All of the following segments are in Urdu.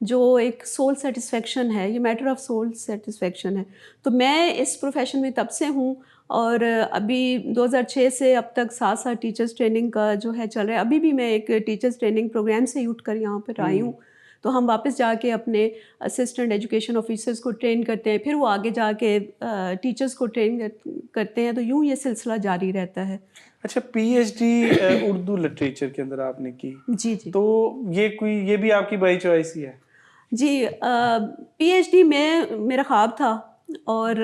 جو ایک سول سیٹسفیکشن ہے, یہ میٹر آف سول سیٹسفیکشن ہے. تو میں اس پروفیشن میں تب سے ہوں, اور ابھی 2006 سے اب تک 7 سال ٹیچرس ٹریننگ کا جو ہے چل رہا ہے. ابھی بھی میں ایک ٹیچرس ٹریننگ پروگرام سے ہی اٹھ کر یہاں پر آئی ہوں. تو ہم واپس جا کے اپنے اسسٹنٹ ایجوکیشن آفیسرس کو ٹرین کرتے ہیں, پھر وہ آگے جا کے ٹیچرس کو ٹرین کرتے ہیں. تو یوں یہ سلسلہ جاری رہتا ہے. اچھا, P H D Urdu literature کے اندر آپ نے کی. جی جی. تو یہ بھی آپ کی بائی چوائس ہی ہے؟ جی, پی ایچ ڈی میرا خواب تھا, اور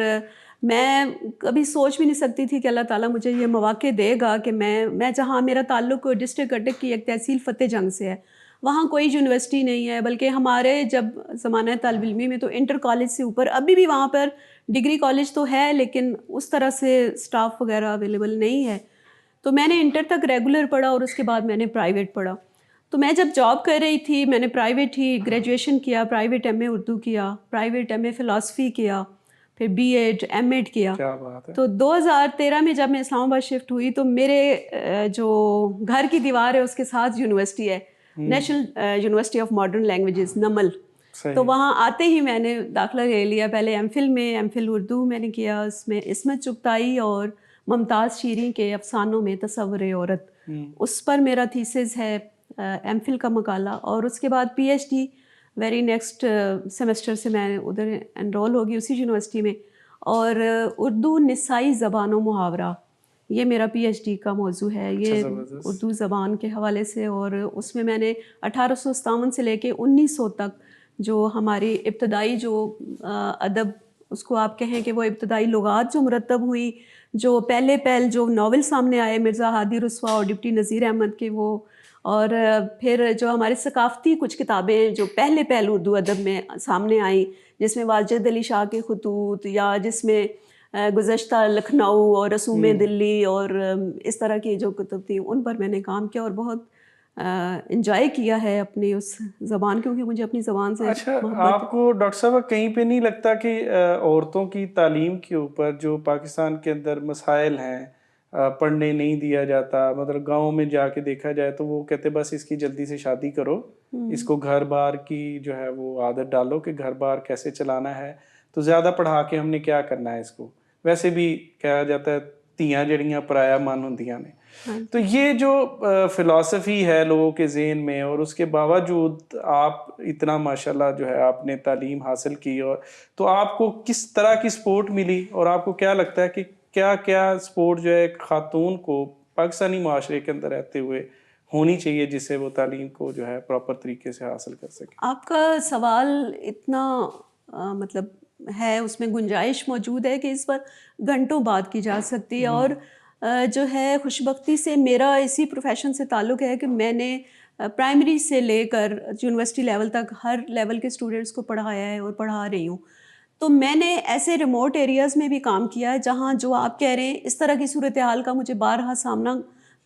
میں کبھی سوچ بھی نہیں سکتی تھی کہ اللہ تعالیٰ مجھے یہ مواقع دے گا کہ میں جہاں میرا تعلق ڈسٹرکٹ اٹک کی ایک تحصیل فتح جنگ سے ہے, وہاں کوئی یونیورسٹی نہیں ہے, بلکہ ہمارے جب زمانہ طالب علمی میں تو انٹر کالج سے اوپر, ابھی بھی وہاں پر ڈگری کالج تو ہے لیکن اس طرح سے اسٹاف وغیرہ اویلیبل نہیں ہے. تو میں نے انٹر تک ریگولر پڑھا, اور اس کے بعد میں نے پرائیویٹ پڑھا. تو میں جب جاب کر رہی تھی میں نے پرائیویٹ ہی گریجویشن کیا, پرائیویٹ ایم اے اردو کیا, پرائیویٹ ایم اے فلاسفی کیا, پھر بی ایڈ ایم ایڈ کیا. تو 2013 میں جب میں اسلام آباد شفٹ ہوئی تو میرے جو گھر کی دیوار ہے اس کے ساتھ یونیورسٹی ہے, national university of modern languages NUML. تو وہاں آتے ہی میں نے داخلہ لے لیا. پہلے ایم فل میں, ایم فل اردو میں نے کیا, اس میں عصمت چغتائی اور ممتاز شیریں کے افسانوں میں تصور عورت, اس پر میرا تھیسس ہے, ایم فل کا مقالہ. اور اس کے بعد P H D very next semester سے میں ادھر انرول ہوگی اسی یونیورسٹی میں. اور اردو نسائی زبان و محاورہ یہ میرا پی ایچ ڈی کا موضوع ہے, یہ اردو زبان کے حوالے سے. اور اس میں نے 1857 سے لے کے 1900 تک جو ہماری ابتدائی جو ادب, اس کو آپ کہیں کہ وہ ابتدائی لغات جو مرتب ہوئی, جو پہل جو ناول سامنے آئے مرزا ہادی رسوا اور ڈپٹی نذیر احمد کے وہ, اور پھر جو ہمارے ثقافتی کچھ کتابیں جو پہل اردو ادب میں سامنے آئیں, جس میں واجد علی شاہ کے خطوط, یا جس میں گزشتہ لکھنؤ اور رسوم دلی اور اس طرح کی جو کتب تھیں, ان پر میں نے کام کیا اور بہت انجوائے کیا ہے اپنی اس زبان, کیونکہ مجھے اپنی زبان سے. اچھا, آپ کو ڈاکٹر صاحب کہیں پہ نہیں لگتا کہ عورتوں کی تعلیم کے اوپر جو پاکستان کے اندر مسائل ہیں, پڑھنے نہیں دیا جاتا, مطلب گاؤں میں جا کے دیکھا جائے تو وہ کہتے بس اس کی جلدی سے شادی کرو, اس کو گھر بار کی جو ہے وہ عادت ڈالو کہ گھر بار کیسے چلانا ہے, تو زیادہ پڑھا کے ہم نے کیا کرنا ہے اس کو. ویسے بھی کہا جاتا ہے تیاں جڑیاں پرایا من ہوندیاں نے. تو یہ جو فلاسفی ہے لوگوں کے ذہن میں, اور اس کے باوجود آپ اتنا ماشاءاللہ جو ہے آپ نے تعلیم حاصل کی, اور تو آپ کو کس طرح کی سپورٹ ملی, اور آپ کو کیا لگتا ہے کہ کیا کیا سپورٹ جو ہے ایک خاتون کو پاکستانی معاشرے کے اندر رہتے ہوئے ہونی چاہیے جس سے وہ تعلیم کو جو ہے پراپر طریقے سے حاصل کر سکے؟ آپ کا سوال اتنا مطلب ہے, اس میں گنجائش موجود ہے کہ اس پر گھنٹوں بات کی جا سکتی ہے. اور جو ہے خوش بختی سے میرا اسی پروفیشن سے تعلق ہے کہ میں نے پرائمری سے لے کر یونیورسٹی لیول تک ہر لیول کے اسٹوڈنٹس کو پڑھایا ہے اور پڑھا رہی ہوں. تو میں نے ایسے ریموٹ ایریاز میں بھی کام کیا ہے جہاں جو آپ کہہ رہے ہیں اس طرح کی صورتحال کا مجھے بارہا سامنا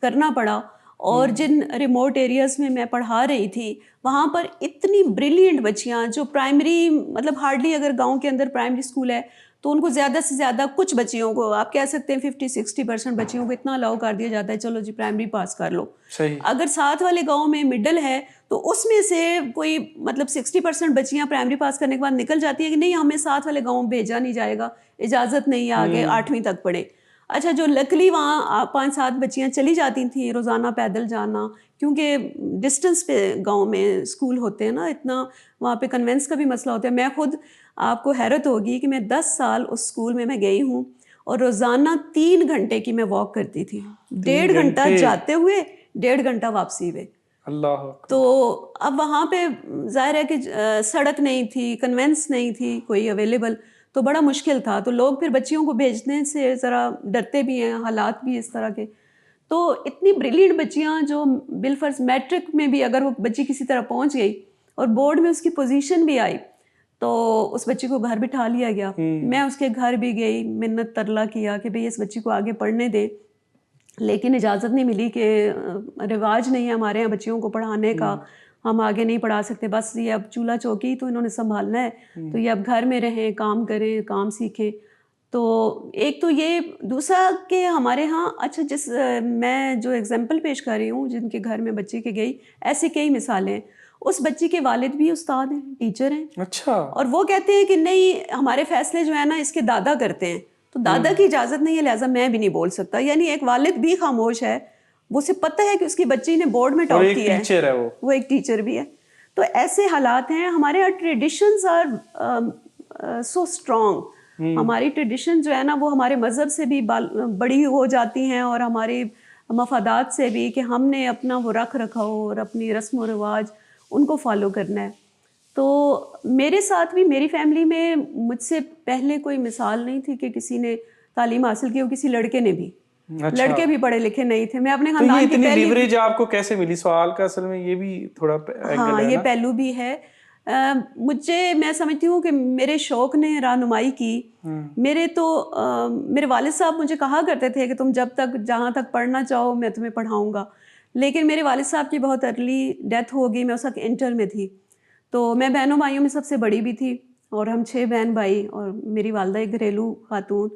کرنا پڑا. اور جن ریموٹ ایریاز میں پڑھا رہی تھی وہاں پر اتنی بریلینٹ بچیاں جو پرائمری مطلب ہارڈلی, اگر گاؤں کے اندر پرائمری اسکول ہے تو ان کو زیادہ سے زیادہ کچھ بچیوں کو آپ کہہ سکتے ہیں 50-60% بچیوں کو اتنا الاؤ کر دیا جاتا ہے چلو جی پرائمری پاس کر لو. اگر ساتھ والے گاؤں میں مڈل ہے تو اس میں سے کوئی مطلب 60% بچیاں پرائمری پاس کرنے کے بعد نکل جاتی ہے کہ نہیں ہمیں ساتھ والے گاؤں بھیجا نہیں جائے گا, اجازت نہیں ہے آگے 8ویں تک پڑھے. اچھا, جو لکلی وہاں 5-7 بچیاں چلی جاتی تھیں روزانہ پیدل جانا, کیونکہ ڈسٹنس پہ گاؤں میں اسکول ہوتے ہیں نا, اتنا وہاں پہ کنوینس کا بھی مسئلہ ہوتا ہے. میں خود آپ کو حیرت ہوگی کہ میں 10 سال اس اسکول میں گئی ہوں اور روزانہ 3 گھنٹے کی میں واک کرتی تھی, 1.5 گھنٹہ جاتے ہوئے 1.5 گھنٹہ واپسی ہوئے. اللہ. تو اب وہاں پہ ظاہر ہے کہ سڑک نہیں تھی, کنوینس نہیں تھی کوئی اویلیبل, تو بڑا مشکل تھا. تو لوگ پھر بچیوں کو بھیجنے سے ذرا ڈرتے بھی ہیں, حالات بھی اس طرح کے. تو اتنی بریلینٹ بچیاں جو بالفرض میٹرک میں بھی اگر وہ بچی کسی طرح پہنچ گئی اور بورڈ میں اس کی پوزیشن بھی آئی تو اس بچی کو گھر بٹھا لیا گیا. میں اس کے گھر بھی گئی, منت ترلا کیا کہ بھئی اس بچی کو آگے پڑھنے دے, لیکن اجازت نہیں ملی کہ رواج نہیں ہے ہمارے یہاں بچیوں کو پڑھانے کا, ہم آگے نہیں پڑھا سکتے, بس یہ اب چولہا چوکی تو انہوں نے سنبھالنا ہے, تو یہ اب گھر میں رہیں, کام کریں, کام سیکھیں. تو ایک تو یہ, دوسرا کہ ہمارے ہاں اچھا میں جو ایگزامپل پیش کر رہی ہوں جن کے گھر میں بچی کے گئی, ایسی کئی مثالیں. اس بچی کے والد بھی استاد ہیں, ٹیچر ہیں. اچھا. اور وہ کہتے ہیں کہ نہیں, ہمارے فیصلے جو ہے نا اس کے دادا کرتے ہیں, تو دادا کی اجازت نہیں ہے, لہٰذا میں بھی نہیں بول سکتا. یعنی ایک والد بھی خاموش ہے, وہ اسے پتہ ہے کہ اس کی بچی نے بورڈ میں ٹاپ کیا ہے, وہ ایک ٹیچر بھی ہے. تو ایسے حالات ہیں. ہمارے یہاں ٹریڈیشنز آر سو اسٹرانگ. ہماری ٹریڈیشن جو ہے نا وہ ہمارے مذہب سے بھی بڑی ہو جاتی ہیں, اور ہمارے مفادات سے بھی, کہ ہم نے اپنا وہ رکھ رکھاؤ اور اپنی رسم و رواج ان کو فالو کرنا ہے. تو میرے ساتھ بھی, میری فیملی میں مجھ سے پہلے کوئی مثال نہیں تھی کہ کسی نے تعلیم حاصل کی ہو, کسی لڑکے نے بھی. لڑکے بھی پڑھے لکھے نہیں تھے. میں اپنے خاندان کی پہلی لیوریج آپ کو کیسے ملی؟ سوال کا اصل میں یہ بھی تھوڑا ہاں یہ پہلو بھی ہے. میں سمجھتی ہوں کہ میرے شوق نے رہنمائی کی. میرے والد صاحب مجھے کہا کرتے تھے کہ تم جب تک جہاں تک پڑھنا چاہو میں تمہیں پڑھاؤں گا. لیکن میرے والد صاحب کی بہت ارلی ڈیتھ ہو گئی. میں اس وقت انٹر میں تھی. تو میں بہنوں بھائیوں میں سب سے بڑی بھی تھی, اور ہم 6 بہن بھائی, اور میری والدہ ایک گھریلو خاتون.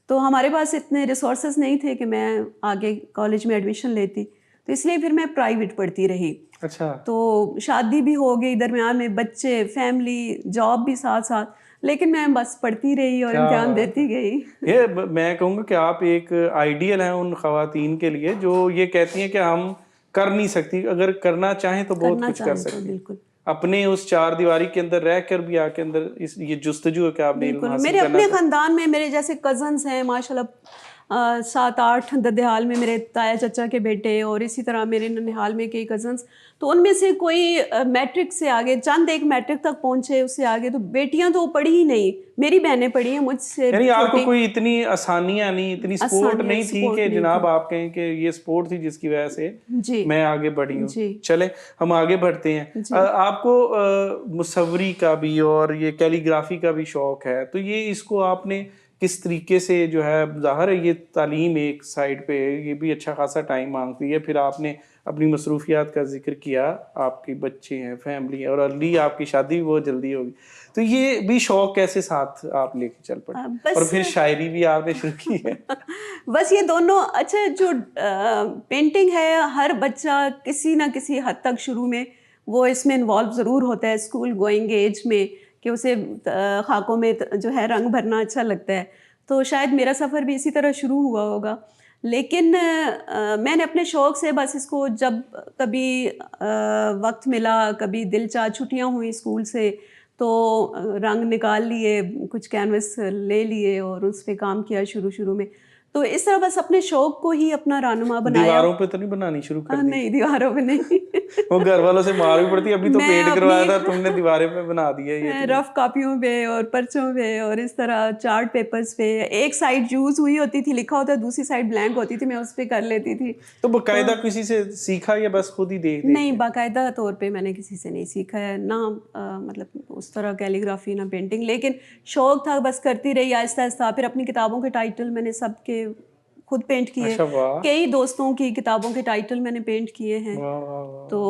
تو ہمارے پاس اتنے ریسورسز نہیں تھے کہ میں آگے کالج میں ایڈمیشن لیتی, تو اس لیے پھر میں پرائیویٹ پڑھتی رہی. اچھا. تو شادی بھی ہو گئی, درمیان میں بچے, فیملی, جاب بھی ساتھ ساتھ, لیکن میں بس پڑھتی رہی اور امتحان دیتی گئی. یہ میں کہوں گا کہ آپ ایک آئیڈیل ہیں ان خواتین کے لیے جو یہ کہتی ہیں کہ ہم کر نہیں سکتی, اگر کرنا چاہیں تو بہت کچھ کر سکتی ہیں. بالکل اپنے اس 4 دیواری کے اندر رہ کر بھی کے اندر یہ جستجو ہے کہ آپ نے علم حاصل میرے کرنا. اپنے خاندان میں میرے جیسے کزنس ہیں ماشاء اللہ, 7-8 ددیال میں میرے تایا چچا کے بیٹے, اور اسی طرح میرے ننیحال میں کئی کزنس. تو ان میں سے کوئی میٹرک سے آگے, چند ایک میٹرک تک پہنچے, اس سے آگے تو بیٹیاں تو پڑھی ہی نہیں. میری بہنیں پڑھی ہیں مجھ سے. یعنی آپ کو کوئی اتنی آسانیاں نہیں, اتنی سپورٹ نہیں تھی کہ جناب آپ کہیں کہ یہ سپورٹ تھی جس کی وجہ سے میں آگے بڑھی ہوں. چلیں ہم آگے بڑھتے ہیں. آپ کو مصوری کا بھی اور یہ کیلی گرافی کا بھی شوق ہے, تو یہ اس کو آپ نے کس طریقے سے جو ہے, ظاہر ہے یہ تعلیم ایک سائڈ پہ یہ بھی اچھا خاصا ٹائم مانگتی ہے, پھر آپ نے اپنی مصروفیات کا ذکر کیا, آپ کے بچے ہیں, فیملی ہے, اور ارلی آپ کی شادی بھی بہت جلدی ہوگی, تو یہ بھی شوق کیسے ساتھ آپ لے کے چل پڑے؟ اور پھر شاعری بھی آپ نے شروع کی ہے. بس یہ دونوں. اچھا, جو پینٹنگ ہے ہر بچہ کسی نہ کسی حد تک شروع میں وہ اس میں انوالو ضرور ہوتا ہے, اسکول گوئنگ ایج میں, کہ اسے خاکوں میں جو ہے رنگ بھرنا اچھا لگتا ہے. تو شاید میرا سفر بھی اسی طرح شروع ہوا ہوگا. لیکن میں نے اپنے شوق سے بس اس کو جب کبھی وقت ملا, کبھی دل چاہ, چھٹیاں ہوئیں اسکول سے تو رنگ نکال لیے, کچھ کینوس لے لیے اور اس پہ کام کیا شروع میں. تو اس طرح بس اپنے شوق کو ہی اپنا رہنما بنایا. دیواروں پہ تو نہیں بنانی شروع کر دی؟ نہیں, دیواروں پہ نہیں. وہ گھر والوں سے مار بھی پڑتی, ابھی تو پینٹ کروایا تھا تم نے, دیواریں پہ بنا دیا. یہ رف کاپیوں پہ اور پرچوں پہ اور اس طرح چارٹ پیپرز پہ, ایک سائڈ یوز ہوئی ہوتی تھی, لکھا ہوتا, دوسری سائڈ بلینک ہوتی تھی, میں اس پہ کر لیتی تھی. تو باقاعدہ کسی سے سیکھا یا بس خود ہی دیکھ؟ نہیں, باقاعدہ طور پہ میں نے کسی سے نہیں سیکھا ہے, نہ مطلب اس طرح کیلیگرافی نہ پینٹنگ, لیکن شوق تھا, بس کرتی رہی آہستہ آہستہ. پھر اپنی کتابوں کے ٹائٹل میں نے سب کے خود پینٹ کیے, کئی دوستوں کی کتابوں کے ٹائٹل میں نے پینٹ کیے ہیں. تو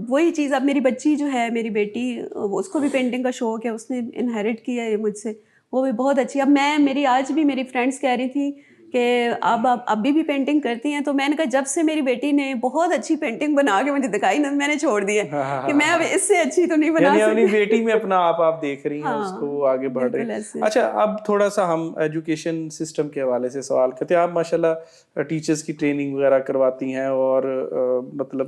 وہی چیز, اب میری بچی جو ہے, میری بیٹی, اس کو بھی پینٹنگ کا شوق ہے, اس نے انہیرٹ کیا ہے مجھ سے, وہ بھی بہت اچھی. اب میری آج بھی میری فرینڈس کہہ رہی تھی کہ اب ابھی بھی پینٹنگ کرتی ہیں, تو میں نے کہا جب سے میری بیٹی نے بہت اچھی پینٹنگ بنا کے مجھے دکھائی نا, میں نے چھوڑ دی ہے کہ میں اب اس سے اچھی تو نہیں بنا سکتی. اپنی بیٹی میں اپنا آپ دیکھ رہی ہیں, اس کو وہ آگے بڑھ رہی ہیں. اچھا, اب تھوڑا سا ہم ایجوکیشن سسٹم کے حوالے سے سوال کرتے ہیں. آپ ماشاء اللہ ٹیچرس کی ٹریننگ وغیرہ کرواتی ہیں, اور مطلب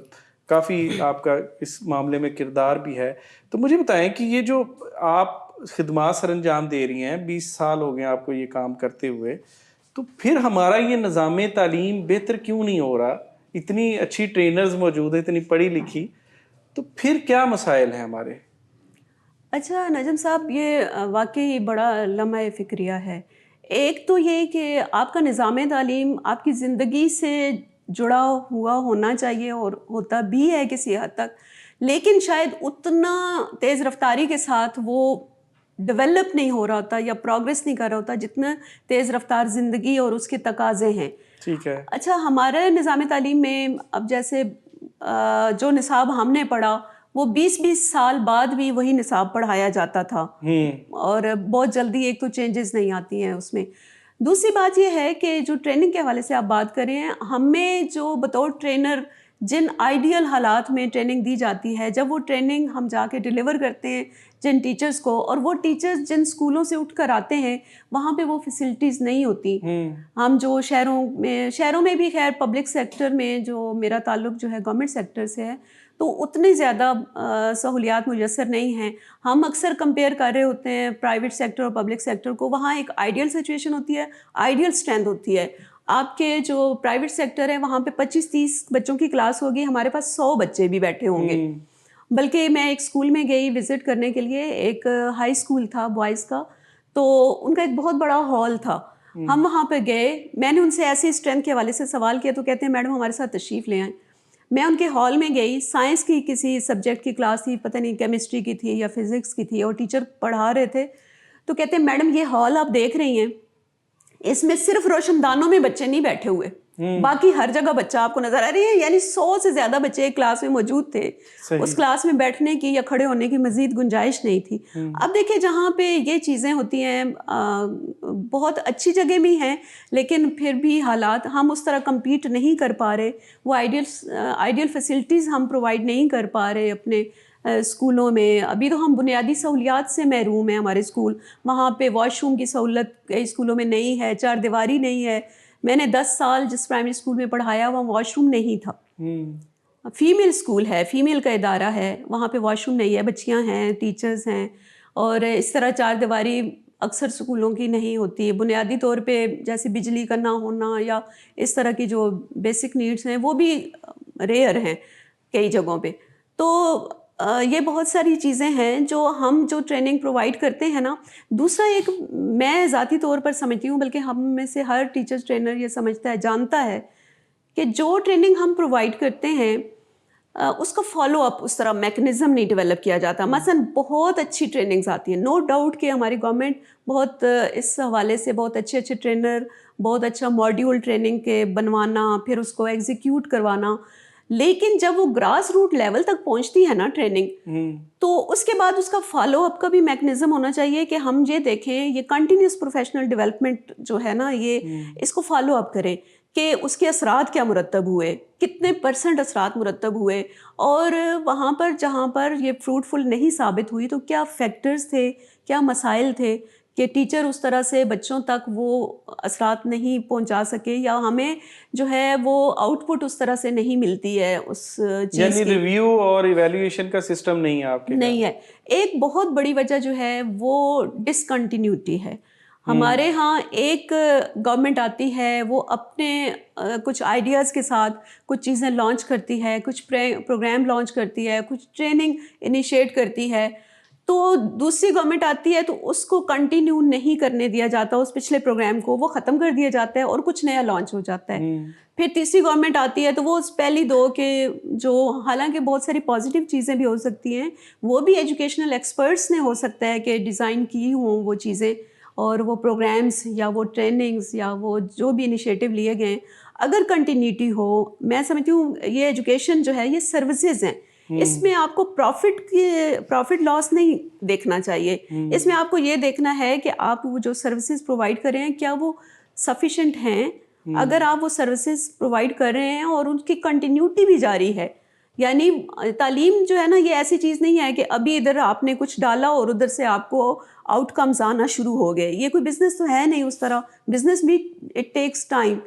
کافی آپ کا اس معاملے میں کردار بھی ہے. تو مجھے بتائیں کہ یہ جو آپ خدمات سر انجام دے رہی ہیں, 20 سال ہو گئے آپ کو یہ کام کرتے ہوئے, تو پھر ہمارا یہ نظام تعلیم بہتر کیوں نہیں ہو رہا؟ اتنی اچھی ٹرینرز موجود ہیں, اتنی پڑھی لکھی, تو پھر کیا مسائل ہیں ہمارے؟ اچھا نجم صاحب, یہ واقعی بڑا لمحہ فکریہ ہے. ایک تو یہ کہ آپ کا نظام تعلیم آپ کی زندگی سے جڑا ہوا ہونا چاہیے, اور ہوتا بھی ہے کسی حد تک, لیکن شاید اتنا تیز رفتاری کے ساتھ وہ ڈیولپ نہیں ہو رہا ہوتا یا پروگریس نہیں کر رہا ہوتا جتنا تیز رفتار زندگی اور اس کے تقاضے ہیں. ٹھیک ہے. اچھا, ہمارے نظام تعلیم میں اب جیسے جو نصاب ہم نے پڑھا وہ 20 سال بعد بھی وہی نصاب پڑھایا جاتا تھا, اور بہت جلدی ایک تو چینجز نہیں آتی ہیں اس میں. دوسری بات یہ ہے کہ جو ٹریننگ کے حوالے سے آپ بات کریں ہیں, ہمیں جو بطور ٹرینر جن آئیڈیل حالات میں ٹریننگ دی جاتی ہے، جب وہ ٹریننگ ہم جا کے ڈیلیور کرتے ہیں جن ٹیچرز کو، اور وہ ٹیچرز جن اسکولوں سے اٹھ کر آتے ہیں وہاں پہ وہ فیسلٹیز نہیں ہوتی. ہم جو شہروں میں بھی خیر پبلک سیکٹر میں جو میرا تعلق جو ہے گورنمنٹ سیکٹر سے ہے تو اتنی زیادہ سہولیات میسر نہیں ہیں. ہم اکثر کمپیئر کر رہے ہوتے ہیں پرائیویٹ سیکٹر اور پبلک سیکٹر کو. وہاں ایک آئیڈیل سچویشن ہوتی ہے، آئیڈیل اسٹرینتھ ہوتی ہے. آپ کے جو پرائیویٹ سیکٹر ہے وہاں پہ 25-30 بچوں کی کلاس ہوگی، ہمارے پاس 100 بچے بھی بیٹھے ہوں گے. بلکہ میں ایک اسکول میں گئی وزٹ کرنے کے لیے، ایک ہائی اسکول تھا بوائز کا، تو ان کا ایک بہت بڑا ہال تھا. ہم وہاں پہ گئے، میں نے ان سے ایسی اسٹرینتھ کے حوالے سے سوال کیا تو کہتے ہیں میڈم ہمارے ساتھ تشریف لے آئیں. میں ان کے ہال میں گئی، سائنس کی کسی سبجیکٹ کی کلاس تھی، پتہ نہیں کیمسٹری کی تھی یا فزکس کی تھی، اور ٹیچر پڑھا رہے تھے. تو کہتے ہیں میڈم یہ ہال آپ دیکھ رہی ہیں، اس میں صرف روشن دانوں میں بچے نہیں بیٹھے ہوئے، باقی ہر جگہ بچہ آپ کو نظر آ رہی ہے. یعنی 100 سے زیادہ بچے ایک کلاس میں موجود تھے. اس کلاس میں بیٹھنے کی یا کھڑے ہونے کی مزید گنجائش نہیں تھی. اب دیکھیں جہاں پہ یہ چیزیں ہوتی ہیں بہت اچھی جگہ بھی ہیں، لیکن پھر بھی حالات ہم اس طرح کمپیٹ نہیں کر پا رہے، وہ آئیڈیل فیسلٹیز ہم پرووائڈ نہیں کر پا رہے اپنے اسکولوں میں. ابھی تو ہم بنیادی سہولیات سے محروم ہیں. ہمارے اسکول وہاں پہ واش روم کی سہولت کئی اسکولوں میں نہیں ہے، چار دیواری نہیں ہے. میں نے 10 سال جس پرائمری اسکول میں پڑھایا وہاں واش روم نہیں تھا. فیمیل اسکول ہے، فیمیل کا ادارہ ہے، وہاں پہ واش روم نہیں ہے، بچیاں ہیں، ٹیچرز ہیں، اور اس طرح چار دیواری اکثر اسکولوں کی نہیں ہوتی. بنیادی طور پہ جیسے بجلی کا نہ ہونا یا اس طرح کی جو بیسک نیڈس ہیں وہ بھی ریئر ہیں کئی جگہوں پہ. تو یہ بہت ساری چیزیں ہیں جو ہم جو ٹریننگ پرووائڈ کرتے ہیں نا. دوسرا ایک میں ذاتی طور پر سمجھتی ہوں، بلکہ ہم میں سے ہر ٹیچر ٹرینر یہ سمجھتا ہے، جانتا ہے کہ جو ٹریننگ ہم پرووائڈ کرتے ہیں اس کا فالو اپ اس طرح میکنزم نہیں ڈیولپ کیا جاتا. مثلا بہت اچھی ٹریننگز آتی ہیں، نو ڈاؤٹ کہ ہماری گورنمنٹ بہت اس حوالے سے بہت اچھے ٹرینر، بہت اچھا ماڈیول ٹریننگ کے بنوانا، پھر اس کو ایگزیکیوٹ کروانا. لیکن جب وہ گراس روٹ لیول تک پہنچتی ہے نا ٹریننگ، تو اس کے بعد اس کا فالو اپ کا بھی میکنزم ہونا چاہیے کہ ہم یہ دیکھیں، یہ کنٹینیوس پروفیشنل ڈیولپمنٹ جو ہے نا، یہ اس کو فالو اپ کریں کہ اس کے اثرات کیا مرتب ہوئے، کتنے % اثرات مرتب ہوئے، اور وہاں پر جہاں پر یہ فروٹفل نہیں ثابت ہوئی تو کیا فیکٹرز تھے، کیا مسائل تھے کہ ٹیچر اس طرح سے بچوں تک وہ اثرات نہیں پہنچا سکے، یا ہمیں جو ہے وہ آؤٹ پٹ اس طرح سے نہیں ملتی ہے اس چیز کی. یعنی ریویو اور ایویلیویشن کا سسٹم نہیں ہے آپ کے؟ نہیں ہے. ایک بہت بڑی وجہ جو ہے وہ ڈسکنٹینیوٹی ہے. ہمارے ہاں ایک گورنمنٹ آتی ہے، وہ اپنے کچھ آئیڈیاز کے ساتھ کچھ چیزیں لانچ کرتی ہے، کچھ پروگرام لانچ کرتی ہے، کچھ ٹریننگ انیشیٹ کرتی ہے. تو دوسری گورنمنٹ آتی ہے تو اس کو کنٹینیو نہیں کرنے دیا جاتا، اس پچھلے پروگرام کو وہ ختم کر دیا جاتا ہے اور کچھ نیا لانچ ہو جاتا ہے. پھر تیسری گورنمنٹ آتی ہے تو وہ اس پہلی دو کے جو حالانکہ بہت ساری پازیٹیو چیزیں بھی ہو سکتی ہیں، وہ بھی ایجوکیشنل ایکسپرٹس نے ہو سکتا ہے کہ ڈیزائن کی ہوں وہ چیزیں، اور وہ پروگرامز یا وہ ٹریننگز یا وہ جو بھی انیشیٹو لیے گئے، اگر کنٹینیوٹی ہو. میں سمجھتی ہوں یہ ایجوکیشن جو ہے یہ سروسز ہیں، اس میں آپ کو پروفٹ لاس نہیں دیکھنا چاہیے. اس میں آپ کو یہ دیکھنا ہے کہ آپ وہ جو سروسز پرووائڈ کر رہے ہیں کیا وہ سفیشینٹ ہیں. اگر آپ وہ سروسز پرووائڈ کر رہے ہیں اور ان کی کنٹینیوٹی بھی جاری ہے، یعنی تعلیم جو ہے نا یہ ایسی چیز نہیں ہے کہ ابھی ادھر آپ نے کچھ ڈالا اور ادھر سے آپ کو آؤٹ کمز آنا شروع ہو گئے. یہ کوئی بزنس تو ہے نہیں اس طرح، بزنس بھی اٹ ٹیکس ٹائم.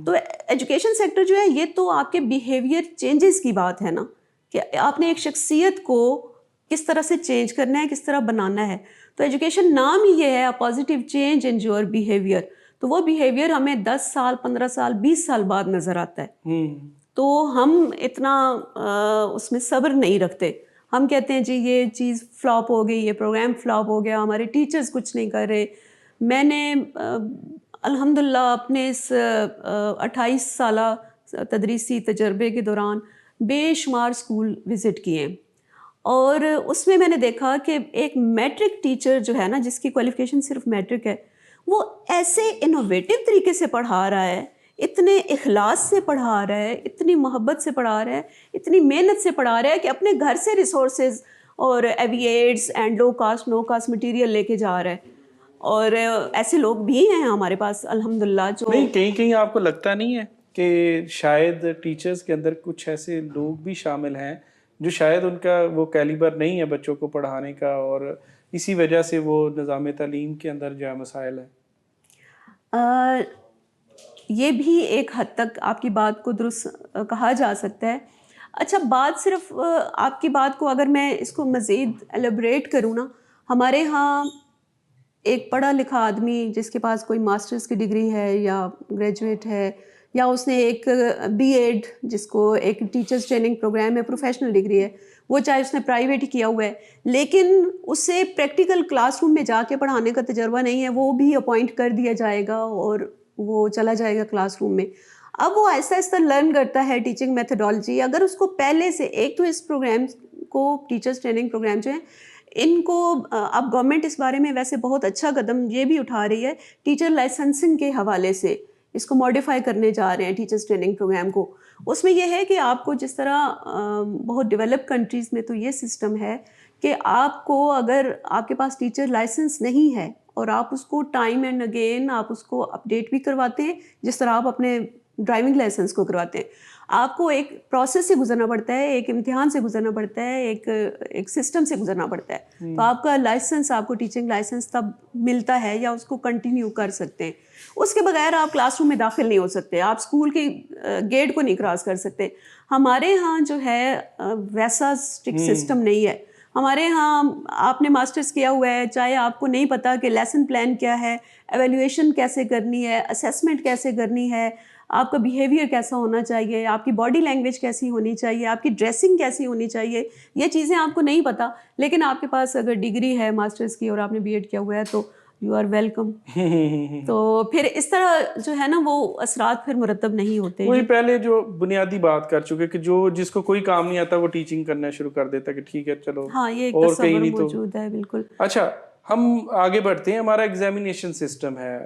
تو ایجوکیشن سیکٹر جو ہے یہ تو آپ کے بیہیویئر چینجز کی بات ہے نا، کہ آپ نے ایک شخصیت کو کس طرح سے چینج کرنا ہے، کس طرح بنانا ہے. تو ایجوکیشن نام ہی یہ ہے positive change in your behaviour. تو وہ بیہیویئر ہمیں 10 سال 15 سال 20 سال بعد نظر آتا ہے. تو ہم اتنا اس میں صبر نہیں رکھتے. ہم کہتے ہیں جی یہ چیز فلاپ ہو گئی، یہ پروگرام فلاپ ہو گیا، ہمارے ٹیچرز کچھ نہیں کر رہے. میں نے الحمدللہ اپنے اس 28 سالہ تدریسی تجربے کے دوران بے شمار اسکول وزٹ کیے، اور اس میں نے دیکھا کہ ایک میٹرک ٹیچر جو ہے نا، جس کی کوالیفیکیشن صرف میٹرک ہے، وہ ایسے انوویٹو طریقے سے پڑھا رہا ہے، اتنے اخلاص سے پڑھا رہا ہے، اتنی محبت سے پڑھا رہا ہے، اتنی محنت سے پڑھا رہا ہے کہ اپنے گھر سے ریسورسز اور ایویٹس اینڈ لو کاسٹ مٹیریل لے کے جا رہا ہے. اور ایسے لوگ بھی ہیں ہمارے پاس الحمدللہ. جو نہیں کہیں آپ کو لگتا نہیں ہے کہ شاید ٹیچرز کے اندر کچھ ایسے لوگ بھی شامل ہیں جو شاید ان کا وہ کیلیبر نہیں ہے بچوں کو پڑھانے کا، اور اسی وجہ سے وہ نظام تعلیم کے اندر جو ہے مسائل ہیں؟ یہ بھی ایک حد تک آپ کی بات کو درست کہا جا سکتا ہے. اچھا، بات صرف آپ کی بات کو اگر میں اس کو مزید ایلیبریٹ کروں نا، ہمارے ہاں ایک پڑھا لکھا آدمی جس کے پاس کوئی ماسٹرز کی ڈگری ہے یا گریجویٹ ہے، یا اس نے ایک بی ایڈ جس کو ایک ٹیچرز ٹریننگ پروگرام ہے، پروفیشنل ڈگری ہے، وہ چاہے اس نے پرائیویٹ ہی کیا ہوا ہے، لیکن اسے پریکٹیکل کلاس روم میں جا کے پڑھانے کا تجربہ نہیں ہے، وہ بھی اپوائنٹ کر دیا جائے گا اور وہ چلا جائے گا کلاس روم میں. اب وہ آہستہ آہستہ لرن کرتا ہے ٹیچنگ میتھڈالوجی. اگر اس کو پہلے سے ایک تو اس پروگرام کو، ٹیچرز ٹریننگ پروگرام جو ہیں ان کو، اب گورنمنٹ اس بارے میں ویسے بہت اچھا قدم یہ بھی اٹھا رہی ہے، ٹیچر لائسنسنگ کے حوالے سے اس کو ماڈیفائی کرنے جا رہے ہیں ٹیچرز ٹریننگ پروگرام کو. اس میں یہ ہے کہ آپ کو جس طرح بہت ڈیولپ کنٹریز میں تو یہ سسٹم ہے کہ آپ کو اگر آپ کے پاس ٹیچر لائسنس نہیں ہے اور آپ اس کو ٹائم اینڈ اگین آپ اس کو اپڈیٹ بھی کرواتے ہیں، جس طرح آپ اپنے ڈرائیونگ لائسنس کو کرواتے ہیں، آپ کو ایک پروسیس سے گزرنا پڑتا ہے، ایک امتحان سے گزرنا پڑتا ہے، ایک سسٹم سے گزرنا پڑتا ہے. تو آپ کا لائسنس، آپ کو ٹیچنگ لائسنس تب ملتا ہے یا اس کو کنٹینیو کر سکتے ہیں. اس کے بغیر آپ کلاس روم میں داخل نہیں ہو سکتے، آپ اسکول کے گیٹ کو نہیں کراس کر سکتے. ہمارے ہاں جو ہے ویسا اسٹرکٹ سسٹم نہیں ہے. ہمارے ہاں آپ نے ماسٹرز کیا ہوا ہے، چاہے آپ کو نہیں پتہ کہ لیسن پلان کیا ہے، ایویلیویشن کیسے کرنی ہے، اسیسمنٹ کیسے کرنی ہے، آپ کا بیہیویئر کیسا ہونا چاہیے، آپ کی باڈی لینگویج کیسی ہونی چاہیے، آپ کی ڈریسنگ کیسی ہونی چاہیے، یہ چیزیں آپ کو نہیں پتہ. لیکن آپ کے پاس اگر ڈگری ہے ماسٹرز کی اور آپ نے بی ایڈ کیا ہوا ہے تو یو آر ویلکم. تو پھر اس طرح جو ہے نا وہ اثرات پھر مرتب نہیں ہوتے. وہی پہلے جو بنیادی بات کر چکے کہ جس کو کوئی کام نہیں آتا وہ ٹیچنگ کرنا شروع کر دیتا کہ ٹھیک ہے چلو، ہاں یہ ایک اور کہیں تصور نہیں تو. موجود ہے. بالکل. اچھا، ہم آگے بڑھتے ہیں. ہمارا ایگزامینیشن سسٹم ہے،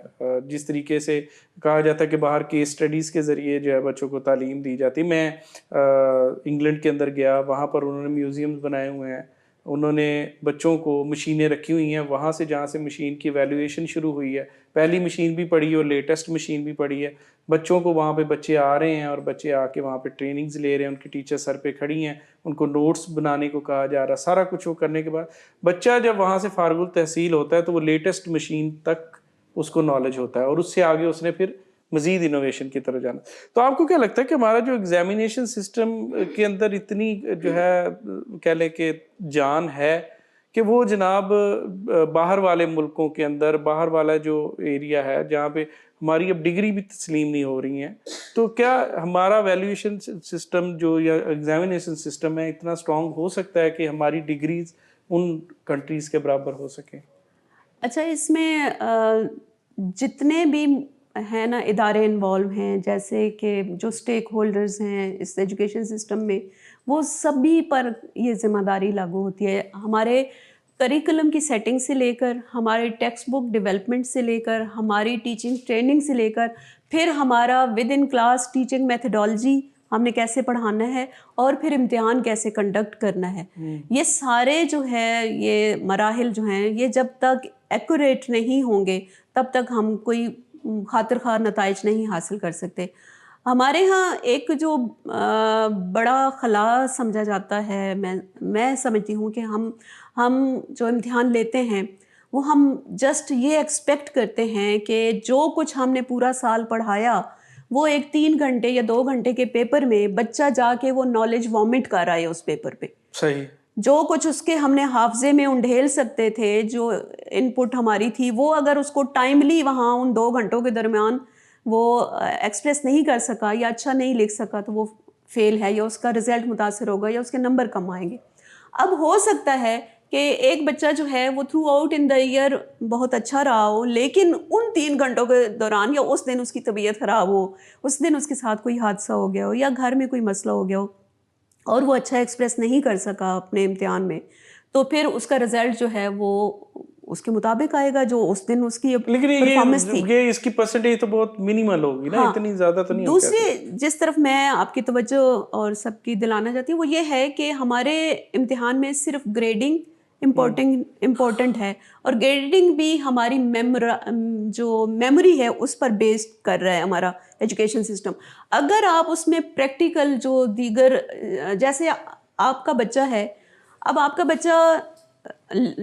جس طریقے سے کہا جاتا ہے کہ باہر کیس اسٹڈیز کے ذریعے جو ہے بچوں کو تعلیم دی جاتی. میں انگلینڈ کے اندر گیا، وہاں پر انہوں نے میوزیمز بنائے ہوئے ہیں، انہوں نے بچوں کو مشینیں رکھی ہوئی ہیں، وہاں سے جہاں سے مشین کی ایویلیویشن شروع ہوئی ہے، پہلی مشین بھی پڑھی اور لیٹسٹ مشین بھی پڑھی ہے. بچوں کو وہاں پہ بچے آ رہے ہیں اور بچے آ کے وہاں پہ ٹریننگز لے رہے ہیں، ان کی ٹیچر سر پہ کھڑی ہیں، ان کو نوٹس بنانے کو کہا جا رہا. سارا کچھ وہ کرنے کے بعد بچہ جب وہاں سے فارغ التحصیل ہوتا ہے تو وہ لیٹسٹ مشین تک اس کو نالج ہوتا ہے، اور اس سے آگے اس نے پھر مزید انوویشن کی طرف جانا. تو آپ کو کیا لگتا ہے کہ ہمارا جو ایگزامینیشن سسٹم کے اندر اتنی جو ہے کہہ لیں کہ جان ہے کہ وہ جناب باہر والے ملکوں کے اندر، باہر والا جو ایریا ہے جہاں پہ ہماری اب ڈگری بھی تسلیم نہیں ہو رہی ہیں، تو کیا ہمارا ویلیویشن سسٹم جو یا ایگزامینیشن سسٹم ہے اتنا اسٹرانگ ہو سکتا ہے کہ ہماری ڈگریز ان کنٹریز کے برابر ہو سکیں؟ اچھا، اس میں جتنے بھی ہیں نا ادارے انوالو ہیں، جیسے کہ جو اسٹیک ہولڈرز ہیں اس ایجوکیشن سسٹم میں، وہ سبھی پر یہ ذمہ داری لاگو ہوتی ہے. ہمارے کریکولم کی سیٹنگ سے لے کر، ہمارے ٹیکسٹ بک ڈیولپمنٹ سے لے کر، ہماری ٹیچنگ ٹریننگ سے لے کر، پھر ہمارا with in class teaching methodology ہم نے کیسے پڑھانا ہے، اور پھر امتحان کیسے کنڈکٹ کرنا ہے. یہ سارے جو ہے یہ مراحل جو ہیں، یہ جب تک ایکوریٹ نہیں ہوں گے تب تک ہم کوئی خاطر خواہ نتائج نہیں حاصل کر سکتے. ہمارے ہاں ایک جو بڑا خلا سمجھا جاتا ہے، میں سمجھتی ہوں کہ ہم جو امتحان لیتے ہیں وہ ہم جسٹ یہ ایکسپیکٹ کرتے ہیں کہ جو کچھ ہم نے پورا سال پڑھایا وہ ایک 3 گھنٹے یا 2 گھنٹے کے پیپر میں بچہ جا کے وہ نالج وامٹ کر رہا ہے اس پیپر پہ. صحیح. جو کچھ اس کے ہم نے حافظے میں انڈھیل سکتے تھے، جو ان پٹ ہماری تھی، وہ اگر اس کو ٹائملی وہاں ان 2 گھنٹوں کے درمیان وہ ایکسپریس نہیں کر سکا یا اچھا نہیں لکھ سکا تو وہ فیل ہے، یا اس کا رزلٹ متاثر ہوگا، یا اس کے نمبر کم آئیں گے. اب ہو سکتا ہے کہ ایک بچہ جو ہے وہ throughout in the year بہت اچھا رہا ہو، لیکن ان 3 گھنٹوں کے دوران یا اس دن اس کی طبیعت خراب ہو، اس دن اس کے ساتھ کوئی حادثہ ہو گیا ہو، یا گھر میں کوئی مسئلہ ہو گیا ہو اور وہ اچھا ایکسپریس نہیں کر سکا اپنے امتحان میں، تو پھر اس کا رزلٹ جو ہے وہ اس کے مطابق آئے گا جو اس دن اس کی پرفارمنس تھی. لیکن یہ اس کی پرسنٹیج تو بہت منیمل ہوگی نا، اتنی زیادہ تو نہیں ہوگی. دوسری جس طرف میں آپ کی توجہ اور سب کی دلانا چاہتی ہوں وہ یہ ہے کہ ہمارے امتحان میں صرف گریڈنگ امپورٹنٹ ہے. اور گریڈنگ بھی ہماری جو میموری ہے اس پر بیسڈ کر رہا ہے ہمارا ایجوکیشن سسٹم. اگر آپ اس میں پریکٹیکل جو دیگر جیسے آپ کا بچہ ہے, اب آپ کا بچہ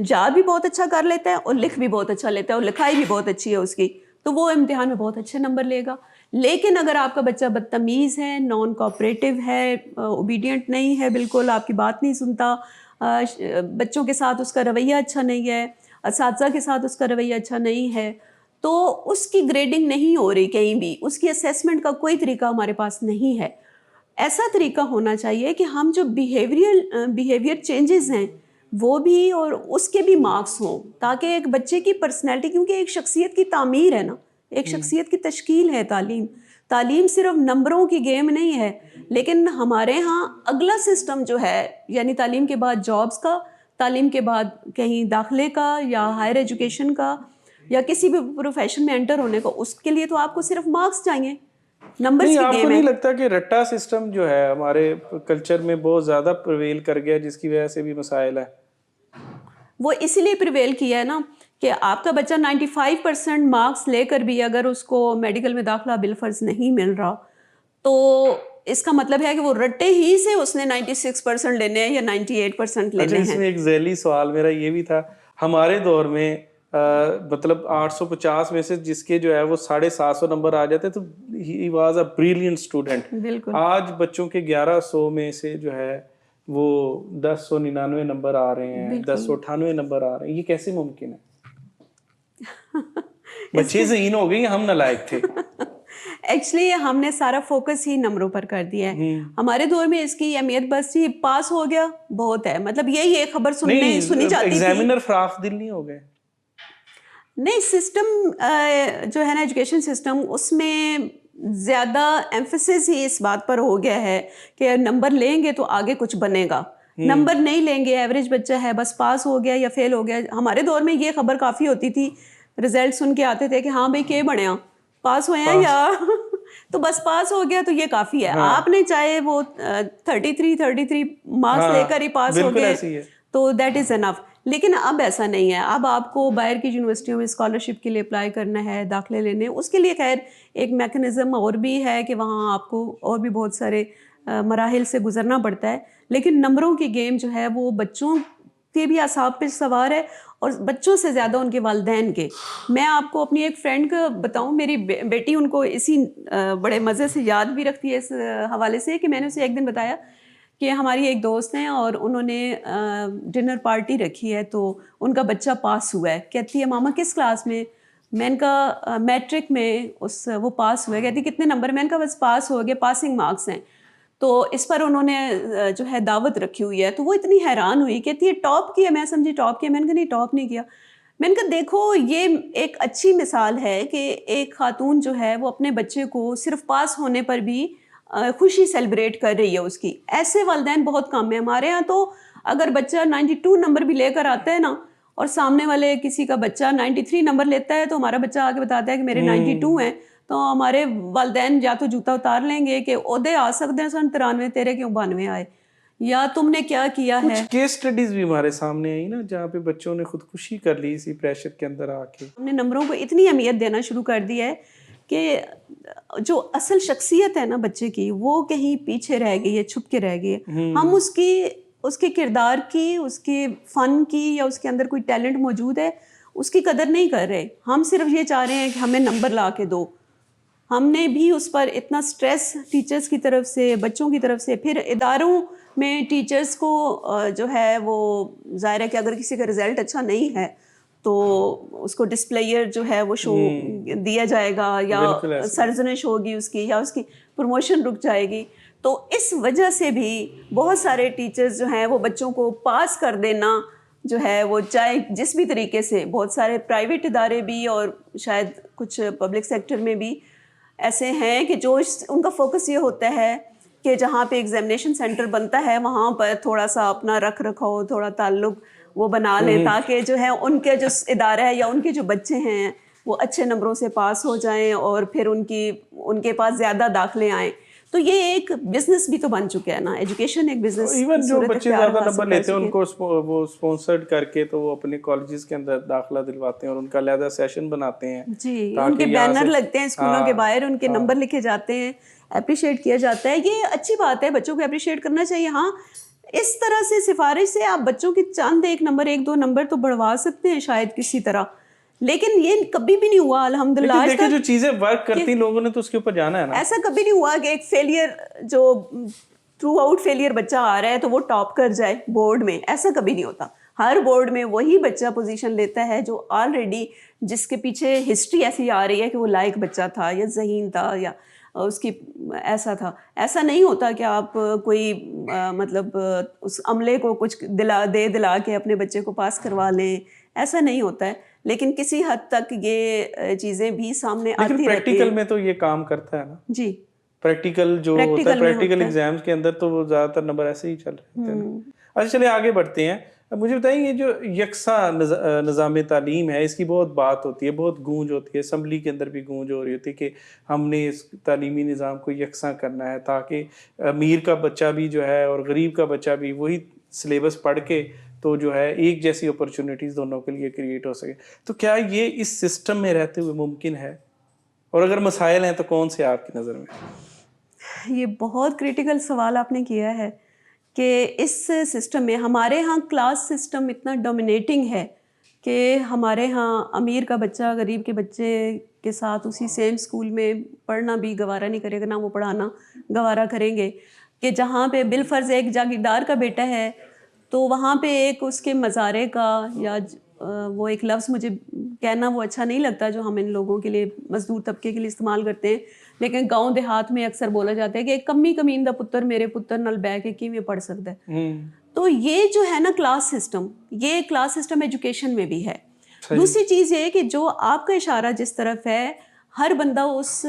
یاد بھی بہت اچھا کر لیتا ہے اور لکھ بھی بہت اچھا لیتا ہے اور لکھائی بھی بہت اچھی ہے اس کی, تو وہ امتحان میں بہت اچھے نمبر لے گا. لیکن اگر آپ کا بچہ بدتمیز ہے, نان کوآپریٹو ہے, اوبیڈینٹ نہیں ہے, بالکل آپ کی بات نہیں سنتا, بچوں کے ساتھ اس کا رویہ اچھا نہیں ہے, اساتذہ کے ساتھ اس کا رویہ اچھا نہیں ہے, تو اس کی گریڈنگ نہیں ہو رہی کہیں بھی, اس کی اسیسمنٹ کا کوئی طریقہ ہمارے پاس نہیں ہے. ایسا طریقہ ہونا چاہیے کہ ہم جو بیہیویئر چینجز ہیں وہ بھی اور اس کے بھی مارکس ہوں, تاکہ ایک بچے کی پرسنالٹی, کیونکہ ایک شخصیت کی تعمیر ہے نا, ایک شخصیت کی تشکیل ہے تعلیم صرف نمبروں کی گیم نہیں ہے. لیکن ہمارے ہاں اگلا سسٹم جو ہے, یعنی تعلیم کے بعد جابس کا, تعلیم کے بعد کہیں داخلے کا یا ہائر ایجوکیشن کا یا کسی بھی پروفیشن میں انٹر ہونے کو, اس کے لیے تو آپ کو صرف مارکس چاہیے, نمبرز کی گیم ہے. آپ کو نہیں لگتا کہ رٹا سسٹم جو ہے ہمارے کلچر میں بہت زیادہ پرویل کر گیا, جس کی وجہ سے بھی مسائل ہیں؟ وہ اس لیے پریویل کیا ہے نا کہ آپ کا بچہ 95% مارکس لے کر بھی اگر اس کو میڈیکل میں داخلہ بالفرض نہیں مل رہا, تو اس کا مطلب ہے کہ وہ رٹے ہی سے اس نے 96% لینے ہیں یا 98% لینے ہیں. اس میں ایک ذیلی سوال میرا یہ بھی تھا, ہمارے دور میں مطلب 850 میں سے جس کے جو ہے وہ 750 نمبر آ جاتے تو he was a brilliant student. بالکل. آج بچوں کے 1100 میں سے جو ہے وہ 1099 نمبر آ رہے ہیں, 1098 نمبر آ رہے ہیں. یہ کیسے ممکن ہے؟ بچے ذہین ہو گئی, ہم نالائق تھے. ایکچولی ہم نے سارا فوکس ہی نمبروں پر کر دیا ہے. ہمارے دور میں اس کی اہمیت بس ہی پاس ہو گیا بہت ہے, مطلب یہی ایک خبر سنی جاتی تھی. ایگزامینر فراخ دل نہیں ہو گئے. نہیں, سسٹم جو ہے نا ایجوکیشن سسٹم, اس میں زیادہ ایمفیسس ہی اس بات پر ہو گیا ہے کہ نمبر لیں گے تو آگے کچھ بنے گا, نمبر نہیں لیں گے, ایوریج بچہ ہے بس پاس ہو گیا یا فیل ہو گیا. ہمارے دور میں یہ خبر کافی ہوتی تھی, رزلٹ سن کے آتے تھے کہ ہاں بھائی کہ بڑھیا پاس ہوئے ہیں یا تو بس پاس ہو گیا تو یہ کافی ہے. آپ نے چاہے وہ 33 مارکس لے کر ہی پاس ہو گئے تو دیٹ از انف. لیکن اب ایسا نہیں ہے, اب آپ کو باہر کی یونیورسٹیوں میں اسکالرشپ کے لیے اپلائی کرنا ہے, داخلے لینے, اس کے لیے خیر ایک میکنزم اور بھی ہے کہ وہاں آپ کو اور بھی بہت سارے مراحل سے گزرنا پڑتا ہے. لیکن نمبروں کی گیم جو ہے وہ بچوں کے بھی اعصاب پہ سوار ہے اور بچوں سے زیادہ ان کے والدین کے. میں آپ کو اپنی ایک فرینڈ کا بتاؤں, میری بیٹی ان کو اسی بڑے مزے سے یاد بھی رکھتی ہے اس حوالے سے کہ میں نے اسے ایک دن بتایا کہ ہماری ایک دوست ہیں اور انہوں نے ڈنر پارٹی رکھی ہے تو ان کا بچہ پاس ہوا ہے. کہتی ہے ماما کس کلاس میں؟ میں ان کا میٹرک میں وہ پاس ہوا ہے. کہتی کتنے نمبر؟ میں ان کا بس پاس ہو گیا, پاسنگ مارکس ہیں. تو اس پر انہوں نے جو ہے دعوت رکھی ہوئی ہے. تو وہ اتنی حیران ہوئی, کہتی ہے ٹاپ کیا؟ میں سمجھی ٹاپ کیا. میں نے کہا نہیں ٹاپ نہیں کیا. میں نے کہا دیکھو یہ ایک اچھی مثال ہے کہ ایک خاتون جو ہے وہ اپنے بچے کو صرف پاس ہونے پر بھی خوشی سیلیبریٹ کر رہی ہے اس کی. ایسے والدین بہت کم ہیں ہمارے ہاں. تو اگر بچہ 92 نمبر بھی لے کر آتا ہے نا اور سامنے والے کسی کا بچہ 93 نمبر لیتا ہے تو ہمارا بچہ آ کے بتاتا ہے کہ میرے 92 ہیں, تو ہمارے والدین یا تو جوتا اتار لیں گے کہ عہدے آ سکتے ہیں 93 تیرے کیوں 92 آئے, یا تم نے کیا کیا ہے. کچھ کیس سٹڈیز بھی ہمارے سامنے آئی نا جہاں پہ بچوں نے خودکشی کر لی اسی پریشر کے اندر آ کے. ہم نے نمبروں کو اتنی اہمیت دینا شروع کر دی ہے کہ جو اصل شخصیت ہے نا بچے کی وہ کہیں پیچھے رہ گئی ہے, چھپ کے رہ گئی ہے. ہم اس کے کردار کی, اس کے فن کی یا اس کے اندر کوئی ٹیلنٹ موجود ہے اس کی قدر نہیں کر رہے. ہم صرف یہ چاہ رہے ہیں کہ ہمیں نمبر لا کے دو. ہم نے بھی اس پر اتنا سٹریس ٹیچرز کی طرف سے, بچوں کی طرف سے, پھر اداروں میں ٹیچرز کو جو ہے وہ ظاہر ہے کہ اگر کسی کا رزلٹ اچھا نہیں ہے تو اس کو ڈسپلیئر جو ہے وہ شو دیا جائے گا یا سرزنش ہوگی اس کی یا اس کی پروموشن رک جائے گی. تو اس وجہ سے بھی بہت سارے ٹیچرز جو ہیں وہ بچوں کو پاس کر دینا جو ہے وہ چاہے جس بھی طریقے سے, بہت سارے پرائیویٹ ادارے بھی اور شاید کچھ پبلک سیکٹر میں بھی ایسے ہیں کہ جو ان کا فوکس یہ ہوتا ہے کہ جہاں پہ ایگزامینیشن سینٹر بنتا ہے وہاں پر تھوڑا سا اپنا رکھ رکھاؤ, تھوڑا تعلق وہ بنا لیں تاکہ جو ہے ان کے جو ادارہ ہے یا ان کے جو بچے ہیں وہ اچھے نمبروں سے پاس ہو جائیں اور پھر ان کے پاس زیادہ داخلے آئیں. تو یہ ایک بزنس بھی تو بن چکا ہے نا, ایجوکیشن ایک بزنس. ایون جو بچے زیادہ نمبر لیتے ہیں ان کو وہ اسپانسرڈ کر کے تو وہ اپنے کالجز کے اندر داخلہ دلواتے ہیں اور ان کا علیحدہ سیشن بناتے ہیں. جی, ان کے بینر لگتے ہیں اسکولوں کے باہر, ان کے نمبر لکھے جاتے ہیں, اپریشیٹ کیا جاتا ہے. یہ اچھی بات ہے, بچوں کو اپریشیٹ کرنا چاہیے. ہاں, اس طرح سے سفارش سے آپ بچوں کی چند ایک نمبر 1-2 نمبر تو بڑھوا سکتے ہیں شاید کسی طرح, لیکن یہ کبھی بھی نہیں ہوا الحمدللہ آج دیکھیں تک. جو چیزیں ورک کرتی ہیں لوگوں نے تو اس کے اوپر جانا ہے نا. ایسا کبھی نہیں ہوا کہ ایک فیلئر جو تھرو آؤٹ فیلئر بچہ آ رہا ہے تو وہ ٹاپ کر جائے بورڈ میں, ایسا کبھی نہیں ہوتا. ہر بورڈ میں وہی بچہ پوزیشن لیتا ہے جو آلریڈی جس کے پیچھے ہسٹری ایسی آ رہی ہے کہ وہ لائق بچہ تھا یا ذہین تھا یا اس کی ایسا تھا. ایسا نہیں ہوتا کہ آپ کوئی مطلب اس عملے کو کچھ دلا کے اپنے بچے کو پاس کروا لیں, ایسا نہیں ہوتا ہے. لیکن کسی حد تک یہ چیزیں بھی سامنے آتی رہتی ہیں. لیکن پریکٹیکل میں تو یہ کام کرتا ہے نا. جی, پریکٹیکل جو ہوتا ہے پریکٹیکل ایگزامز کے اندر تو وہ زیادہ تر نمبر ایسے ہی چل رہے ہوتے ہیں. اچھا چلے آگے بڑھتے ہیں. مجھے بتائیں یہ جو یکساں نظام تعلیم ہے اس کی بہت بات ہوتی ہے, بہت گونج ہوتی ہے, اسمبلی کے اندر بھی گونج ہو رہی ہوتی ہے کہ ہم نے اس تعلیمی نظام کو یکساں کرنا ہے تاکہ امیر کا بچہ بھی جو ہے اور غریب کا بچہ بھی وہی سلیبس پڑھ کے تو جو ہے ایک جیسی اپرچونیٹیز دونوں کے لیے کریٹ ہو سکے. تو کیا یہ اس سسٹم میں رہتے ہوئے ممکن ہے, اور اگر مسائل ہیں تو کون سے آپ کی نظر میں؟ یہ بہت کریٹیکل سوال آپ نے کیا ہے کہ اس سسٹم میں ہمارے ہاں کلاس سسٹم اتنا ڈومینیٹنگ ہے کہ ہمارے ہاں امیر کا بچہ غریب کے بچے کے ساتھ اسی سیم اسکول میں پڑھنا بھی گوارہ نہیں کرے گا, نہ وہ پڑھانا گوارہ کریں گے. کہ جہاں پہ بالفرض ایک جاگیردار کا بیٹا ہے تو وہاں پہ ایک اس کے مزارے کا یا وہ ایک لفظ مجھے کہنا وہ اچھا نہیں لگتا جو ہم ان لوگوں کے لیے مزدور طبقے کے لیے استعمال کرتے ہیں, لیکن گاؤں دیہات میں اکثر بولا جاتا ہے کہ ایک کمی کمیندہ پتر میرے پتر نال بہ کے کیویں پڑھ سکتا ہے. تو یہ جو ہے نا کلاس سسٹم, یہ کلاس سسٹم ایجوکیشن میں بھی ہے. دوسری چیز یہ کہ جو آپ کا اشارہ جس طرف ہے, ہر بندہ اس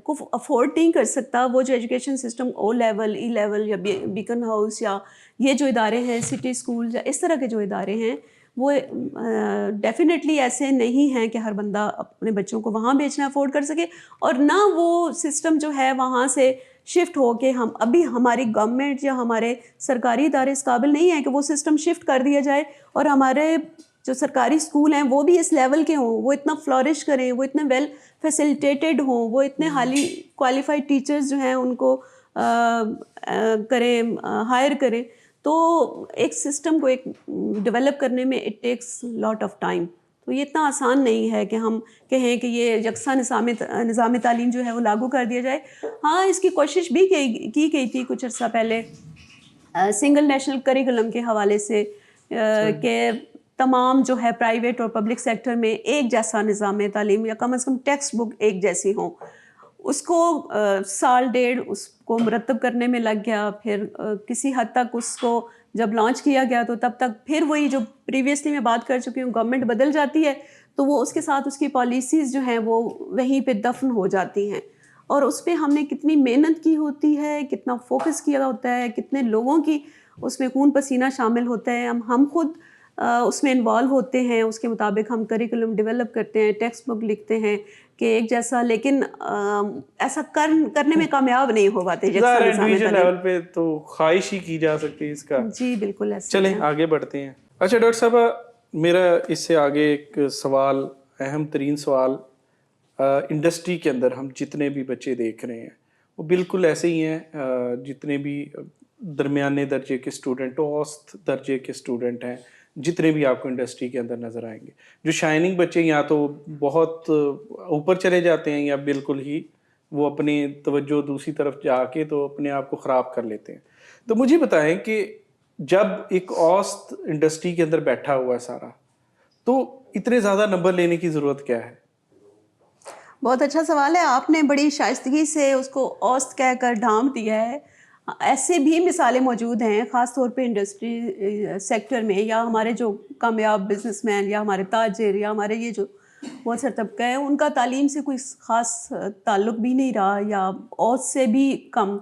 کو افورڈ نہیں کر سکتا. وہ جو ایجوکیشن سسٹم او لیول, ای لیول یا بیکن ہاؤس یا یہ جو ادارے ہیں سٹی اسکول یا اس طرح کے جو ادارے ہیں وہ ڈیفینیٹلی ایسے نہیں ہیں کہ ہر بندہ اپنے بچوں کو وہاں بھیجنا افورڈ کر سکے, اور نہ وہ سسٹم جو ہے وہاں سے شفٹ ہو کے ہم ابھی ہماری گورنمنٹ یا ہمارے سرکاری ادارے اس قابل نہیں ہیں کہ وہ سسٹم شفٹ کر دیا جائے اور ہمارے جو سرکاری اسکول ہیں وہ بھی اس لیول کے ہوں, وہ اتنا فلورش کریں, وہ اتنے ویل فیسیلیٹیٹڈ ہوں, وہ اتنے ہالی کوالیفائڈ ٹیچرز جو ہیں ان کو کریں, ہائر کریں. تو ایک سسٹم کو ایک ڈیولپ کرنے میں it takes lot of time. تو یہ اتنا آسان نہیں ہے کہ ہم کہیں کہ یہ یکساں نظام تعلیم جو ہے وہ لاگو کر دیا جائے. ہاں, اس کی کوشش بھی کی گئی تھی کچھ عرصہ پہلے سنگل نیشنل کریکولم کے حوالے سے کہ تمام جو ہے پرائیویٹ اور پبلک سیکٹر میں ایک جیسا نظام تعلیم یا کم از کم ٹیکسٹ بک ایک جیسی ہوں. اس کو 1.5 اس کو مرتب کرنے میں لگ گیا. پھر کسی حد تک اس کو جب لانچ کیا گیا تو تب تک پھر وہی جو پریویسلی میں بات کر چکی ہوں, گورنمنٹ بدل جاتی ہے تو وہ اس کے ساتھ اس کی پالیسیز جو ہیں وہ وہیں پہ دفن ہو جاتی ہیں. اور اس پہ ہم نے کتنی محنت کی ہوتی ہے, کتنا فوکس کیا ہوتا ہے, کتنے لوگوں کی اس میں خون پسینہ شامل ہوتا ہے. ہم خود اس میں انوالو ہوتے ہیں, اس کے مطابق ہم کریکولم ڈیولپ کرتے ہیں, ٹیکسٹ بک لکھتے ہیں کہ ایک جیسا, لیکن ایسا کرنے میں کامیاب نہیں ہو پاتے. انڈیویجول لیول پہ تو خواہش ہی کی جا سکتی ہے اس کا. جی بالکل ایسا. چلیں آگے بڑھتے ہیں. اچھا ڈاکٹر صاحب, میرا اس سے آگے ایک سوال, اہم ترین سوال, انڈسٹری کے اندر ہم جتنے بھی بچے دیکھ رہے ہیں وہ بالکل ایسے ہی ہیں جتنے بھی درمیانے درجے کے اسٹوڈنٹ, اوسط درجے کے اسٹوڈنٹ ہیں جتنے بھی آپ کو انڈسٹری کے اندر نظر آئیں گے. جو شائننگ بچے یا تو بہت اوپر چلے جاتے ہیں یا بالکل ہی وہ اپنی توجہ دوسری طرف جا کے تو اپنے آپ کو خراب کر لیتے ہیں. تو مجھے بتائیں کہ جب ایک اوسط انڈسٹری کے اندر بیٹھا ہوا ہے سارا, تو اتنے زیادہ نمبر لینے کی ضرورت کیا ہے؟ بہت اچھا سوال ہے. آپ نے بڑی شائستگی سے اس کو اوسط کہہ کر ڈھانپ دیا ہے. ایسے بھی مثالیں موجود ہیں خاص طور پہ انڈسٹری سیکٹر میں, یا ہمارے جو کامیاب بزنس مین یا ہمارے تاجر یا ہمارے یہ جو بہت سا طبقہ ہے ان کا تعلیم سے کوئی خاص تعلق بھی نہیں رہا, یا اوسط سے بھی کم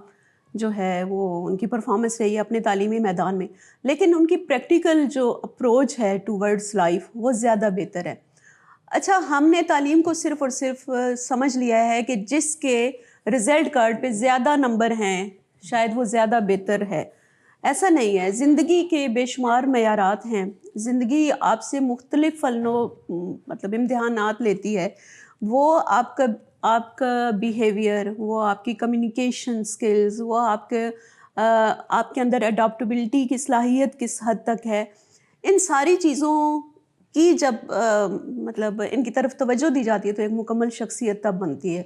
جو ہے وہ ان کی پرفارمنس رہی ہے اپنے تعلیمی میدان میں, لیکن ان کی پریکٹیکل جو اپروچ ہے ٹوورڈز لائف وہ زیادہ بہتر ہے. اچھا, ہم نے تعلیم کو صرف اور صرف سمجھ لیا ہے کہ جس کے رزلٹ کارڈ پہ زیادہ نمبر ہیں شاید وہ زیادہ بہتر ہے. ایسا نہیں ہے. زندگی کے بے شمار معیارات ہیں. زندگی آپ سے مختلف مطلب امتحانات لیتی ہے. وہ آپ کا بیہیویئر، وہ آپ کی کمیونیکیشن سکلز، وہ آپ کے اندر اڈاپٹیبلٹی کی صلاحیت کس حد تک ہے، ان ساری چیزوں کی جب مطلب ان کی طرف توجہ دی جاتی ہے تو ایک مکمل شخصیت تب بنتی ہے.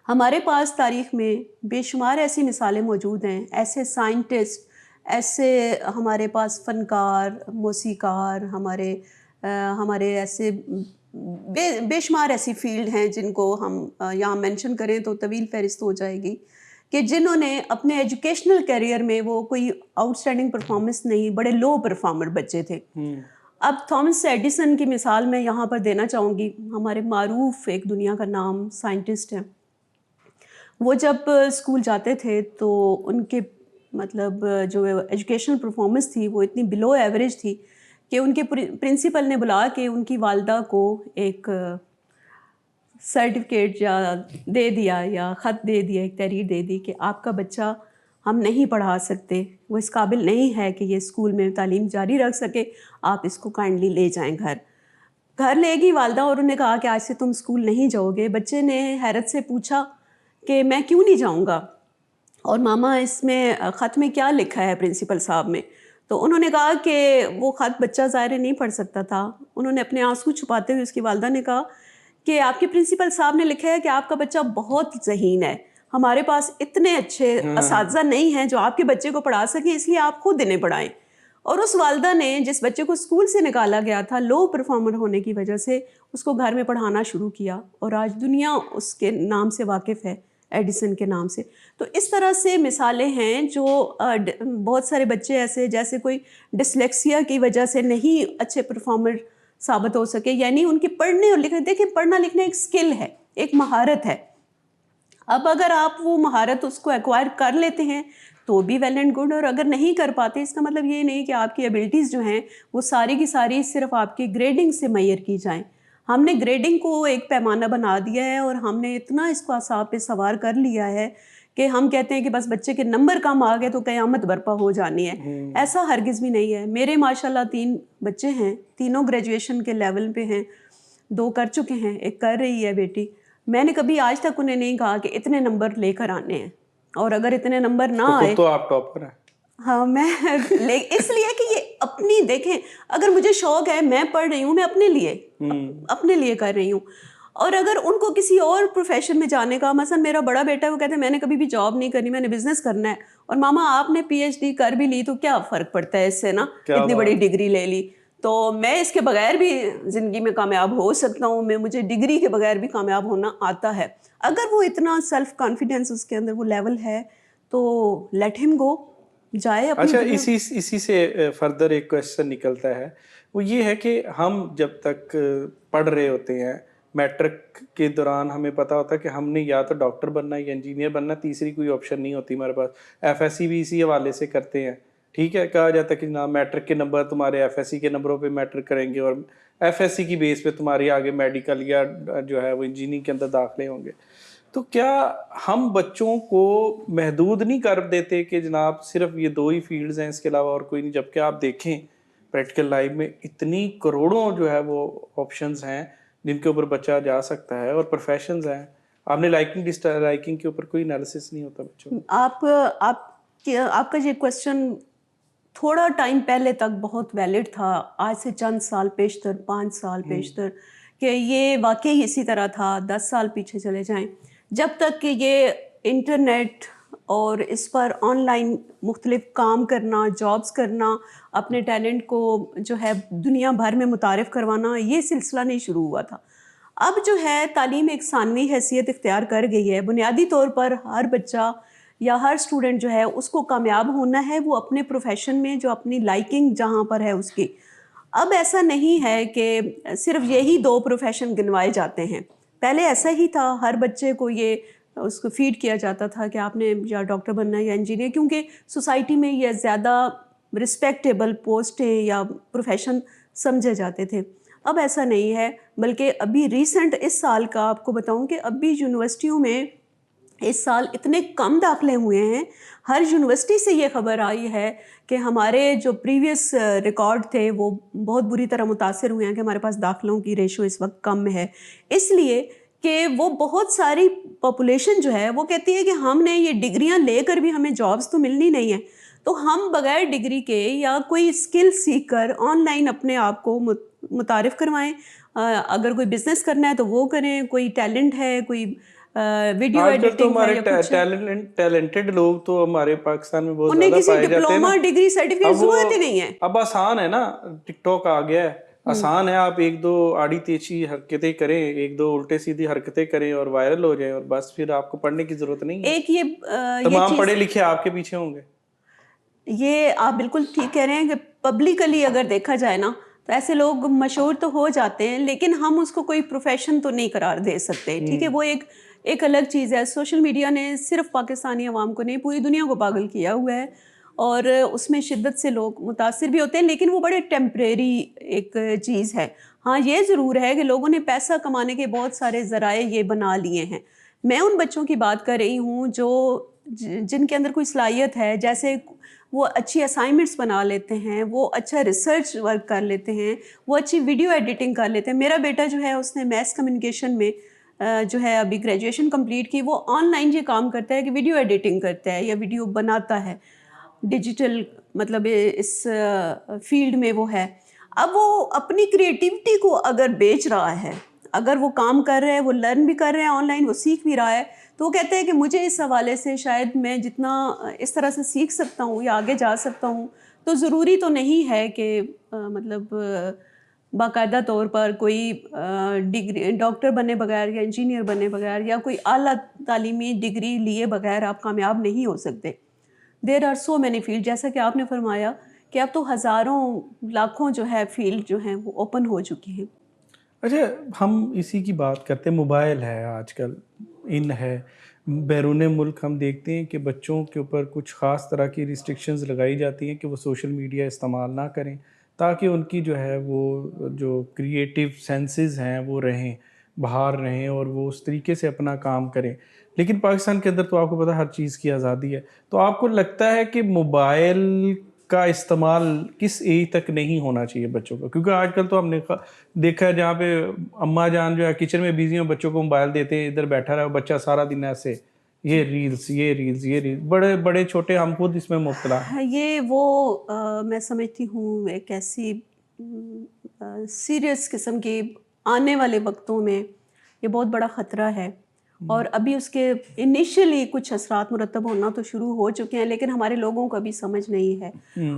ہمارے پاس تاریخ میں بے شمار ایسی مثالیں موجود ہیں، ایسے سائنٹسٹ، ایسے ہمارے پاس فنکار، موسیقار، ہمارے ایسے بے شمار ایسی فیلڈ ہیں جن کو ہم یہاں مینشن کریں تو طویل فہرست ہو جائے گی، کہ جنہوں نے اپنے ایجوکیشنل کیریئر میں وہ کوئی آؤٹ اسٹینڈنگ پرفارمنس نہیں، بڑے لو پرفارمر بچے تھے. اب تھامس ایڈیسن کی مثال میں یہاں پر دینا چاہوں گی. ہمارے معروف ایک دنیا کا نام سائنٹسٹ ہیں. وہ جب اسکول جاتے تھے تو ان کے مطلب جو ایجوکیشنل پرفارمنس تھی وہ اتنی بلو ایوریج تھی کہ ان کے پرنسپل نے بلا کے ان کی والدہ کو ایک سرٹیفکیٹ دے دیا یا خط دے دیا، ایک تحریر دے دی کہ آپ کا بچہ ہم نہیں پڑھا سکتے، وہ اس قابل نہیں ہے کہ یہ اسکول میں تعلیم جاری رکھ سکے، آپ اس کو کائنڈلی لے جائیں گھر لے گئی والدہ اور انہوں نے کہا کہ آج سے تم اسکول نہیں جاؤ گے. بچے نے حیرت سے پوچھا کہ میں کیوں نہیں جاؤں گا، اور ماما اس میں خط میں کیا لکھا ہے پرنسپل صاحب میں؟ تو انہوں نے کہا کہ وہ خط بچہ ظاہر نہیں پڑھ سکتا تھا. انہوں نے اپنے آنسو چھپاتے ہوئے اس کی والدہ نے کہا کہ آپ کے پرنسپل صاحب نے لکھا ہے کہ آپ کا بچہ بہت ذہین ہے، ہمارے پاس اتنے اچھے اساتذہ نہیں ہیں جو آپ کے بچے کو پڑھا سکیں، اس لیے آپ خود انہیں پڑھائیں. اور اس والدہ نے جس بچے کو اسکول سے نکالا گیا تھا لو پرفارمر ہونے کی وجہ سے، اس کو گھر میں پڑھانا شروع کیا، اور آج دنیا اس کے نام سے واقف ہے، ایڈیسن کے نام سے. تو اس طرح سے مثالیں ہیں جو بہت سارے بچے ایسے جیسے کوئی ڈسلیکسیا کی وجہ سے نہیں اچھے پرفارمر ثابت ہو سکے، یعنی ان کی پڑھنے اور لکھنے، دیکھیں پڑھنا لکھنا ایک سکل ہے، ایک مہارت ہے. اب اگر آپ وہ مہارت اس کو ایکوائر کر لیتے ہیں تو بھی ویل اینڈ گڈ، اور اگر نہیں کر پاتے اس کا مطلب یہ نہیں کہ آپ کی ایبلٹیز جو ہیں وہ ساری کی ساری صرف آپ کی گریڈنگ سے میئر کی جائیں. ہم نے گریڈنگ کو ایک پیمانہ بنا دیا ہے اور ہم نے اتنا اس کو اعصاب پہ سوار کر لیا ہے کہ ہم کہتے ہیں کہ بس بچے کے نمبر کم آ گئے تو قیامت برپا ہو جانی ہے. ایسا ہرگز بھی نہیں ہے. میرے ماشاءاللہ 3 بچے ہیں، تینوں گریجویشن کے لیول پہ ہیں، 2 کر چکے ہیں، ایک کر رہی ہے بیٹی. میں نے کبھی آج تک انہیں نہیں کہا کہ اتنے نمبر لے کر آنے ہیں، اور اگر اتنے نمبر نہ آئے تو آپ ٹاپر ہیں. ہاں میں اس لیے کہ یہ اپنی دیکھیں، اگر مجھے شوق ہے، میں پڑھ رہی ہوں، میں اپنے لیے کر رہی ہوں. اور اگر ان کو کسی اور پروفیشن میں جانے کا، مثلا میرا بڑا بیٹا ہے وہ کہتے ہیں میں نے کبھی بھی جاب نہیں کرنی، میں نے بزنس کرنا ہے، اور ماما آپ نے پی ایچ ڈی کر بھی لی تو کیا فرق پڑتا ہے اس سے نا، اتنی بڑی ڈگری لے لی تو میں اس کے بغیر بھی زندگی میں کامیاب ہو سکتا ہوں، مجھے ڈگری کے بغیر بھی کامیاب ہونا آتا ہے. اگر وہ اتنا سیلف کانفیڈینس اس کے اندر وہ لیول ہے تو لیٹ ہم گو، جائے اپنی. اچھا، اسی سے فردر ایک کویسچن نکلتا ہے، وہ یہ ہے کہ ہم جب تک پڑھ رہے ہوتے ہیں میٹرک کے دوران ہمیں پتہ ہوتا ہے کہ ہم نے یا تو ڈاکٹر بننا ہے یا انجینئر بننا، تیسری کوئی آپشن نہیں ہوتی ہمارے پاس. ایف ایس سی بھی اسی حوالے سے کرتے ہیں، ٹھیک ہے، کہا جاتا ہے کہ جناب میٹرک کے نمبر تمہارے ایف ایس سی کے نمبروں پہ میٹر کریں گے، اور ایف ایس سی کی بیس پہ تمہاری آگے میڈیکل یا جو ہے وہ انجینئرنگ کے اندر داخلے ہوں گے. تو کیا ہم بچوں کو محدود نہیں کر دیتے کہ جناب صرف یہ 2 ہی فیلڈز ہیں، اس کے علاوہ اور کوئی نہیں؟ جبکہ آپ دیکھیں پریکٹیکل لائف میں اتنی کروڑوں جو ہے وہ آپشنز ہیں جن کے اوپر بچہ جا سکتا ہے، اور پروفیشنز ہیں. آپ نے لائکنگ ڈس لائکنگ کے اوپر کوئی انالیسس نہیں ہوتا بچوں. آپ کا یہ کویسچن تھوڑا ٹائم پہلے تک بہت ویلڈ تھا، آج سے چند سال پیشتر، 5 سال پیشتر، کہ یہ واقعی اسی طرح تھا. 10 سال پیچھے چلے جائیں، جب تک کہ یہ انٹرنیٹ اور اس پر آن لائن مختلف کام کرنا، جابس کرنا، اپنے ٹیلنٹ کو جو ہے دنیا بھر میں متعارف کروانا، یہ سلسلہ نہیں شروع ہوا تھا. اب جو ہے تعلیم ایک ثانوی حیثیت اختیار کر گئی ہے. بنیادی طور پر ہر بچہ یا ہر اسٹوڈنٹ جو ہے اس کو کامیاب ہونا ہے وہ اپنے پروفیشن میں جو اپنی لائکنگ جہاں پر ہے اس کی. اب ایسا نہیں ہے کہ صرف یہی 2 پروفیشن گنوائے جاتے ہیں. پہلے ایسا ہی تھا، ہر بچے کو یہ اس کو فیڈ کیا جاتا تھا کہ آپ نے یا ڈاکٹر بننا ہے یا انجینئر، کیونکہ سوسائٹی میں یہ زیادہ رسپیکٹیبل پوسٹیں یا پروفیشن سمجھے جاتے تھے. اب ایسا نہیں ہے، بلکہ ابھی ریسنٹ اس سال کا آپ کو بتاؤں کہ ابھی یونیورسٹیوں میں اس سال اتنے کم داخلے ہوئے ہیں. ہر یونیورسٹی سے یہ خبر آئی ہے کہ ہمارے جو پریویس ریکارڈ تھے وہ بہت بری طرح متاثر ہوئے ہیں کہ ہمارے پاس داخلوں کی ریشو اس وقت کم ہے. اس لیے کہ وہ بہت ساری پاپولیشن جو ہے وہ کہتی ہے کہ ہم نے یہ ڈگریاں لے کر بھی ہمیں جابس تو ملنی نہیں ہیں, تو ہم بغیر ڈگری کے یا کوئی اسکل سیکھ کر آن لائن اپنے آپ کو متعارف کروائیں. اگر کوئی بزنس کرنا ہے تو وہ کریں, کوئی ٹیلنٹ ہے, کوئی ویڈیو ایڈیٹنگ ہے یا کچھ, ٹیلنٹڈ لوگ تو ہمارے پاکستان میں بہت انہیں زیادہ کسی پائے جاتے ہیں نا. ڈپلوما ڈگری سرٹیفکیٹ ضرورت ہی نہیں ہے. اب آسان ہے نا, ٹک ٹاک آ گیا ہے, آسان ہے, آپ ایک دو آڑی تیچی حرکتیں کریں, ایک دو الٹے سیدھی حرکتیں کریں اور وائرل ہو جائیں, اور بس پھر آپ کو پڑھنے کی ضرورت نہیں ہے. ایک یہ تمام پڑھے لکھے آپ کے پیچھے ہوں گے. یہ آپ بالکل ٹھیک کہہ رہے ہیں کہ پبلکلی اگر دیکھا جائے نا تو ایسے لوگ مشہور تو ہو جاتے ہیں, لیکن ہم اس کو کوئی پروفیشن تو نہیں قرار دے سکتے. ٹھیک ہے, وہ ایک الگ چیز ہے. سوشل میڈیا نے صرف پاکستانی عوام کو نہیں, پوری دنیا کو پاگل کیا ہوا ہے, اور اس میں شدت سے لوگ متاثر بھی ہوتے ہیں, لیکن وہ بڑے ٹیمپریری ایک چیز ہے. ہاں یہ ضرور ہے کہ لوگوں نے پیسہ کمانے کے بہت سارے ذرائع یہ بنا لیے ہیں. میں ان بچوں کی بات کر رہی ہوں جو جن کے اندر کوئی صلاحیت ہے, جیسے وہ اچھی اسائنمنٹس بنا لیتے ہیں, وہ اچھا ریسرچ ورک کر لیتے ہیں, وہ اچھی ویڈیو ایڈیٹنگ کر لیتے ہیں. میرا بیٹا جو ہے اس نے میس کمیونیکیشن میں جو ہے ابھی گریجویشن کمپلیٹ کی, وہ آن لائن یہ کام کرتا ہے کہ ویڈیو ایڈیٹنگ کرتا ہے یا ویڈیو بناتا ہے, ڈیجیٹل مطلب اس فیلڈ میں وہ ہے. اب وہ اپنی کریٹیوٹی کو اگر بیچ رہا ہے, اگر وہ کام کر رہا ہے, وہ لرن بھی کر رہے ہیں آن لائن, وہ سیکھ بھی رہا ہے, تو وہ کہتے ہیں کہ مجھے اس حوالے سے شاید میں جتنا اس طرح سے سیکھ سکتا ہوں یا آگے جا سکتا ہوں, تو ضروری تو نہیں ہے کہ مطلب باقاعدہ طور پر کوئی ڈگری ڈاکٹر بنے بغیر یا انجینئر بنے بغیر یا کوئی اعلیٰ تعلیمی ڈگری لیے بغیر آپ کامیاب نہیں ہو سکتے. There are so many field, جیسا کہ آپ نے فرمایا کہ اب تو ہزاروں لاکھوں جو ہے فیلڈ جو ہیں وہ اوپن ہو چکی ہیں. اچھا, ہم اسی کی بات کرتے ہیں. موبائل ہے آج کل ان ہے, بیرون ملک ہم دیکھتے ہیں کہ بچوں کے اوپر کچھ خاص طرح کی ریسٹرکشنز لگائی جاتی ہیں کہ وہ سوشل میڈیا استعمال نہ کریں, تاکہ ان کی جو ہے وہ جو کریٹیو سینسز ہیں وہ رہیں, باہر رہیں, اور وہ اس طریقے سے اپنا کام کریں. لیکن پاکستان کے اندر تو آپ کو پتہ ہر چیز کی آزادی ہے. تو آپ کو لگتا ہے کہ موبائل کا استعمال کس ایج تک نہیں ہونا چاہیے بچوں کا؟ کیونکہ آج کل تو ہم نے دیکھا ہے جہاں پہ اماں جان جو ہے کچن میں بیزی ہیں, بچوں کو موبائل دیتے ہیں, ادھر بیٹھا رہا, بچہ سارا دن ایسے یہ ریلز, بڑے بڑے چھوٹے ہم خود اس میں مبتلا ہیں. یہ وہ میں سمجھتی ہوں ایک ایسی سیریس قسم کی آنے والے وقتوں میں یہ بہت بڑا خطرہ ہے, اور ابھی اس کے انیشلی کچھ اثرات مرتب ہونا تو شروع ہو چکے ہیں, لیکن ہمارے لوگوں کو ابھی سمجھ نہیں ہے.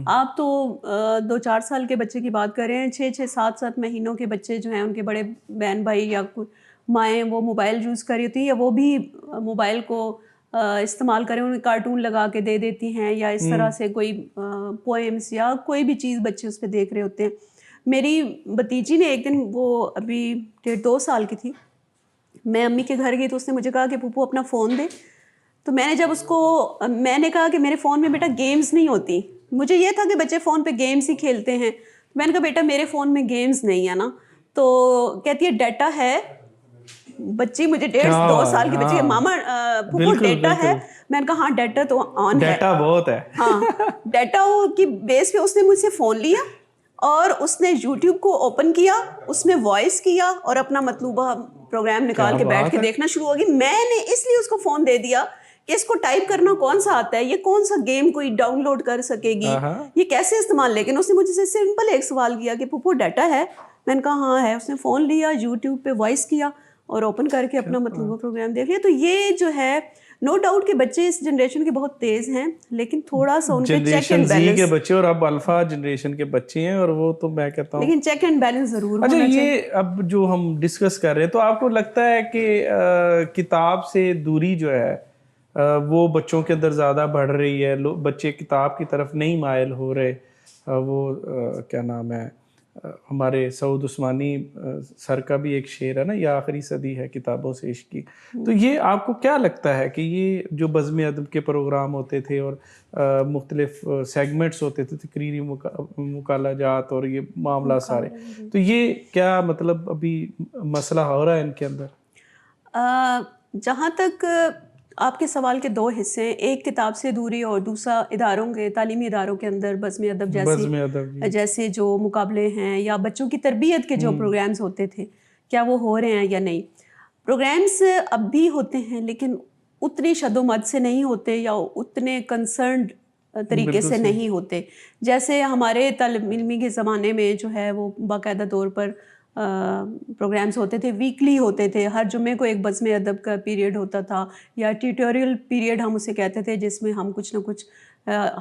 آپ تو 2-4 سال کے بچے کی بات کر رہے ہیں, 6-6 7-7 مہینوں کے بچے جو ہیں ان کے بڑے بہن بھائی یا مائیں وہ موبائل یوز کر رہی ہوتی ہیں, یا وہ بھی موبائل کو استعمال کریں, انہیں کارٹون لگا کے دے دیتی ہیں, یا اس طرح سے کوئی پوئمس یا کوئی بھی چیز بچے اس پہ دیکھ رہے ہوتے ہیں. میری بھتیجی نے ایک دن, وہ ابھی 1.5-2 سال کی تھی, میں امی کے گھر گئی تو اس نے مجھے کہا کہ پھوپھو اپنا فون دے. تو میں نے جب اس کو میں نے کہا کہ میرے فون میں بیٹا گیمز نہیں ہوتی, مجھے یہ تھا کہ بچے فون پہ گیمز ہی کھیلتے ہیں. میں نے کہا بیٹا میرے فون میں گیمز نہیں ہے نا. تو کہتی ہے ڈیٹا ہے. بچی مجھے 1.5-2 سال کی بچی ہے, ماما پھوپھو ڈیٹا ہے. میں نے کہا ہاں ڈیٹا تو آن ہے, ڈیٹا بہت ہے. ہاں ڈیٹا کی بیس پہ اس نے مجھ سے فون لیا اور اس نے یوٹیوب کو اوپن کیا, اس میں وائس کیا اور اپنا مطلوبہ پروگرام نکال کے بیٹھ کے دیکھنا شروع ہوگی. میں نے اس لیے اس کو فون دے دیا کہ اس کو ٹائپ کرنا کون سا آتا ہے, یہ کون سا گیم کوئی ڈاؤن لوڈ کر سکے گی, یہ کیسے استعمال. لیکن اس نے مجھ سے سمپل ایک سوال کیا کہ پھوپھو ڈیٹا ہے. میں نے کہا ہاں ہے. اس نے فون لیا, یوٹیوب پہ وائس کیا اور اوپن کر کے اپنا مطلوبہ پروگرام دیکھ لیا. تو یہ جو ہے نو ڈاؤٹ کہ بچے اس جنریشن کے بہت تیز ہیں, لیکن تھوڑا سا ان پہ چیک اینڈ بیلنس کے بچے, اور اب الفا جنریشن کے بچے ہیں, اور وہ تو میں کہتا ہوں لیکن چیک اینڈ بیلنس ضرور ہونا چاہیے. چاہیے. یہ اب جو ہم ڈسکس کر رہے ہیں, تو آپ کو لگتا ہے کہ کتاب سے دوری جو ہے وہ بچوں کے اندر زیادہ بڑھ رہی ہے, بچے کتاب کی طرف نہیں مائل ہو رہے. وہ کیا نام ہے, ہمارے سعود عثمانی سر کا بھی ایک شعر ہے نا, یہ آخری صدی ہے کتابوں سے عشق کی. تو یہ آپ کو کیا لگتا ہے کہ یہ جو بزم ادب کے پروگرام ہوتے تھے اور مختلف سیگمنٹس ہوتے تھے, تقریری مکالہ جات اور یہ معاملات سارے, تو یہ کیا مطلب ابھی مسئلہ ہو رہا ہے ان کے اندر؟ جہاں تک آپ کے سوال کے دو حصے ہیں، ایک کتاب سے دوری اور دوسرا اداروں کے تعلیمی اداروں کے اندر بزم ادب جیسے جو مقابلے ہیں یا بچوں کی تربیت کے جو پروگرامز ہوتے تھے کیا وہ ہو رہے ہیں یا نہیں. پروگرامز اب بھی ہوتے ہیں لیکن اتنی شد و مد سے نہیں ہوتے یا اتنے کنسرنڈ طریقے سے نہیں ہوتے. جیسے ہمارے طالب علمی کے زمانے میں جو ہے وہ باقاعدہ طور پر پروگرامز ہوتے تھے، ویکلی ہوتے تھے، ہر جمعے کو ایک بزم ادب کا پیریڈ ہوتا تھا یا ٹیوٹوریل پیریڈ ہم اسے کہتے تھے، جس میں ہم کچھ نہ کچھ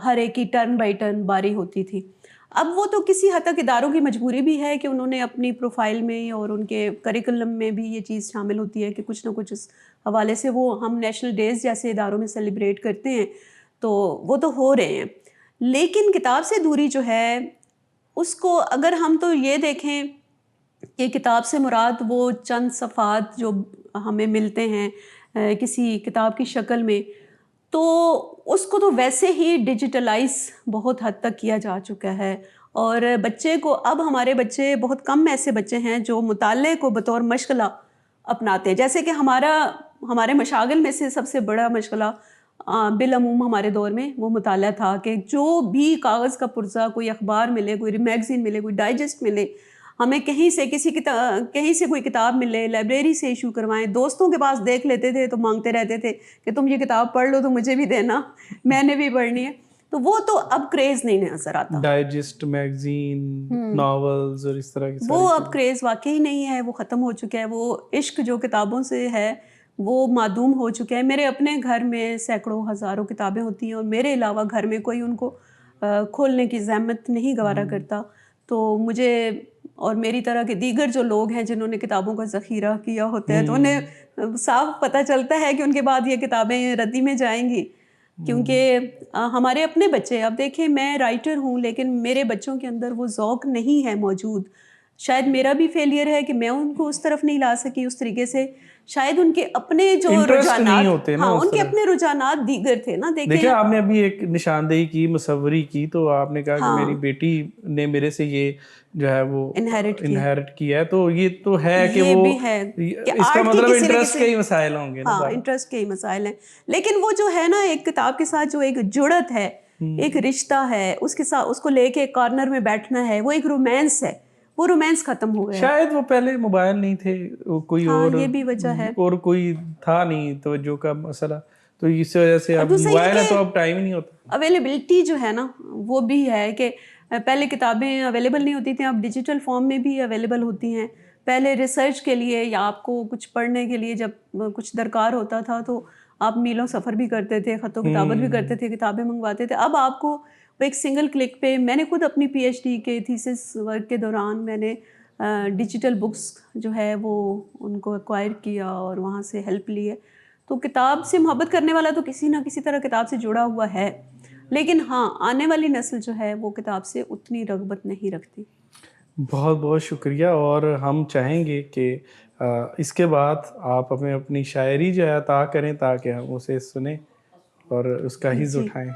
ہر ایک کی ٹرن بائی ٹرن باری ہوتی تھی. اب وہ تو کسی حد تک اداروں کی مجبوری بھی ہے کہ انہوں نے اپنی پروفائل میں اور ان کے کریکولم میں بھی یہ چیز شامل ہوتی ہے کہ کچھ نہ کچھ اس حوالے سے وہ ہم نیشنل ڈیز جیسے اداروں میں سیلیبریٹ کرتے ہیں تو وہ تو ہو رہے ہیں. لیکن کتاب سے دوری جو ہے اس کو اگر ہم تو یہ دیکھیں کہ کتاب سے مراد وہ چند صفحات جو ہمیں ملتے ہیں کسی کتاب کی شکل میں، تو اس کو تو ویسے ہی ڈیجیٹلائز بہت حد تک کیا جا چکا ہے. اور بچے کو اب ہمارے بچے بہت کم ایسے بچے ہیں جو مطالعے کو بطور مشغلہ اپناتے ہیں. جیسے کہ ہمارے مشاغل میں سے سب سے بڑا مشغلہ بالعموم ہمارے دور میں وہ مطالعہ تھا کہ جو بھی کاغذ کا پرزہ، کوئی اخبار ملے، کوئی میگزین ملے، کوئی ڈائجسٹ ملے، ہمیں کہیں سے کوئی کتاب ملے، لائبریری سے ایشو کروائیں، دوستوں کے پاس دیکھ لیتے تھے تو مانگتے رہتے تھے کہ تم یہ کتاب پڑھ لو تو مجھے بھی دینا، میں نے بھی پڑھنی ہے. تو وہ تو اب کریز نہیں نظر آتا. ڈائجسٹ، میگزین، ناولز اور اس طرح کی وہ اب کریز واقعی نہیں ہے، وہ ختم ہو چکا ہے. وہ عشق جو کتابوں سے ہے وہ معدوم ہو چکا ہے. میرے اپنے گھر میں سینکڑوں ہزاروں کتابیں ہوتی ہیں اور میرے علاوہ گھر میں کوئی ان کو کھولنے کی زحمت نہیں گوارا کرتا. تو مجھے اور میری طرح کے دیگر جو لوگ ہیں جنہوں نے کتابوں کا ذخیرہ کیا ہوتا ہے تو انہیں صاف پتہ چلتا ہے کہ ان کے بعد یہ کتابیں ردی میں جائیں گی. کیونکہ ہمارے اپنے بچے، اب دیکھیں میں رائٹر ہوں لیکن میرے بچوں کے اندر وہ ذوق نہیں ہے موجود. شاید میرا بھی فیلئر ہے کہ میں ان کو اس طرف نہیں لا سکی اس طریقے سے. شاید ان کے اپنے جو رجحانات، ہاں ان کے اپنے رجحانات دیگر تھے نا. دیکھیں آپ نے ابھی ایک نشاندہی کی، مصوری کی، تو آپ نے کہا کہ میری بیٹی نے میرے سے یہ جو ہے وہ انہیرٹ کیا ہے. تو یہ تو ہے کہ وہ اس کا مطلب انٹرسٹ کے ہی مسائل ہوں گے. ہاں انٹرسٹ کے ہی مسائل ہیں. لیکن وہ جو ہے نا ایک کتاب کے ساتھ جو ایک جڑت ہے، ایک رشتہ ہے، اس کے ساتھ اس کو لے کے کارنر میں بیٹھنا ہے، وہ ایک رومانس ہے. وہ رومانس ختم ہو گیا. شاید وہ پہلے موبائل نہیں تھے، کوئی اور یہ بھی وجہ ہے، اور کوئی تھا نہیں توجہ کا مسئلہ، تو اس وجہ سے اب موبائل ہے تو اب ٹائم ہی نہیں ہوتا. اویلیبلٹی جو ہے نا وہ بھی ہے کہ پہلے کتابیں اویلیبل نہیں ہوتی تھیں، اب ڈیجیٹل فارم میں بھی اویلیبل ہوتی ہیں. پہلے ریسرچ کے لیے یا آپ کو کچھ پڑھنے کے لیے جب کچھ درکار ہوتا تھا تو آپ میلوں سفر بھی کرتے تھے، خط و کتابت بھی کرتے تھے، کتابیں منگواتے تھے. اب آپ کو ایک سنگل کلک پہ، میں نے خود اپنی پی ایچ ڈی کے تھیسس ورک کے دوران میں نے ڈیجیٹل بکس جو ہے وہ ان کو ایکوائر کیا اور وہاں سے ہیلپ لی ہے. تو کتاب سے محبت کرنے والا تو کسی نہ کسی طرح کتاب سے جڑا ہوا ہے. لیکن ہاں آنے والی نسل جو ہے وہ کتاب سے اتنی رغبت نہیں رکھتی. بہت بہت شکریہ. اور ہم چاہیں گے کہ اس کے بعد آپ ہمیں اپنی شاعری جو ہے عطا کریں تاکہ ہم اسے سنیں اور اس کا حظ اٹھائیں.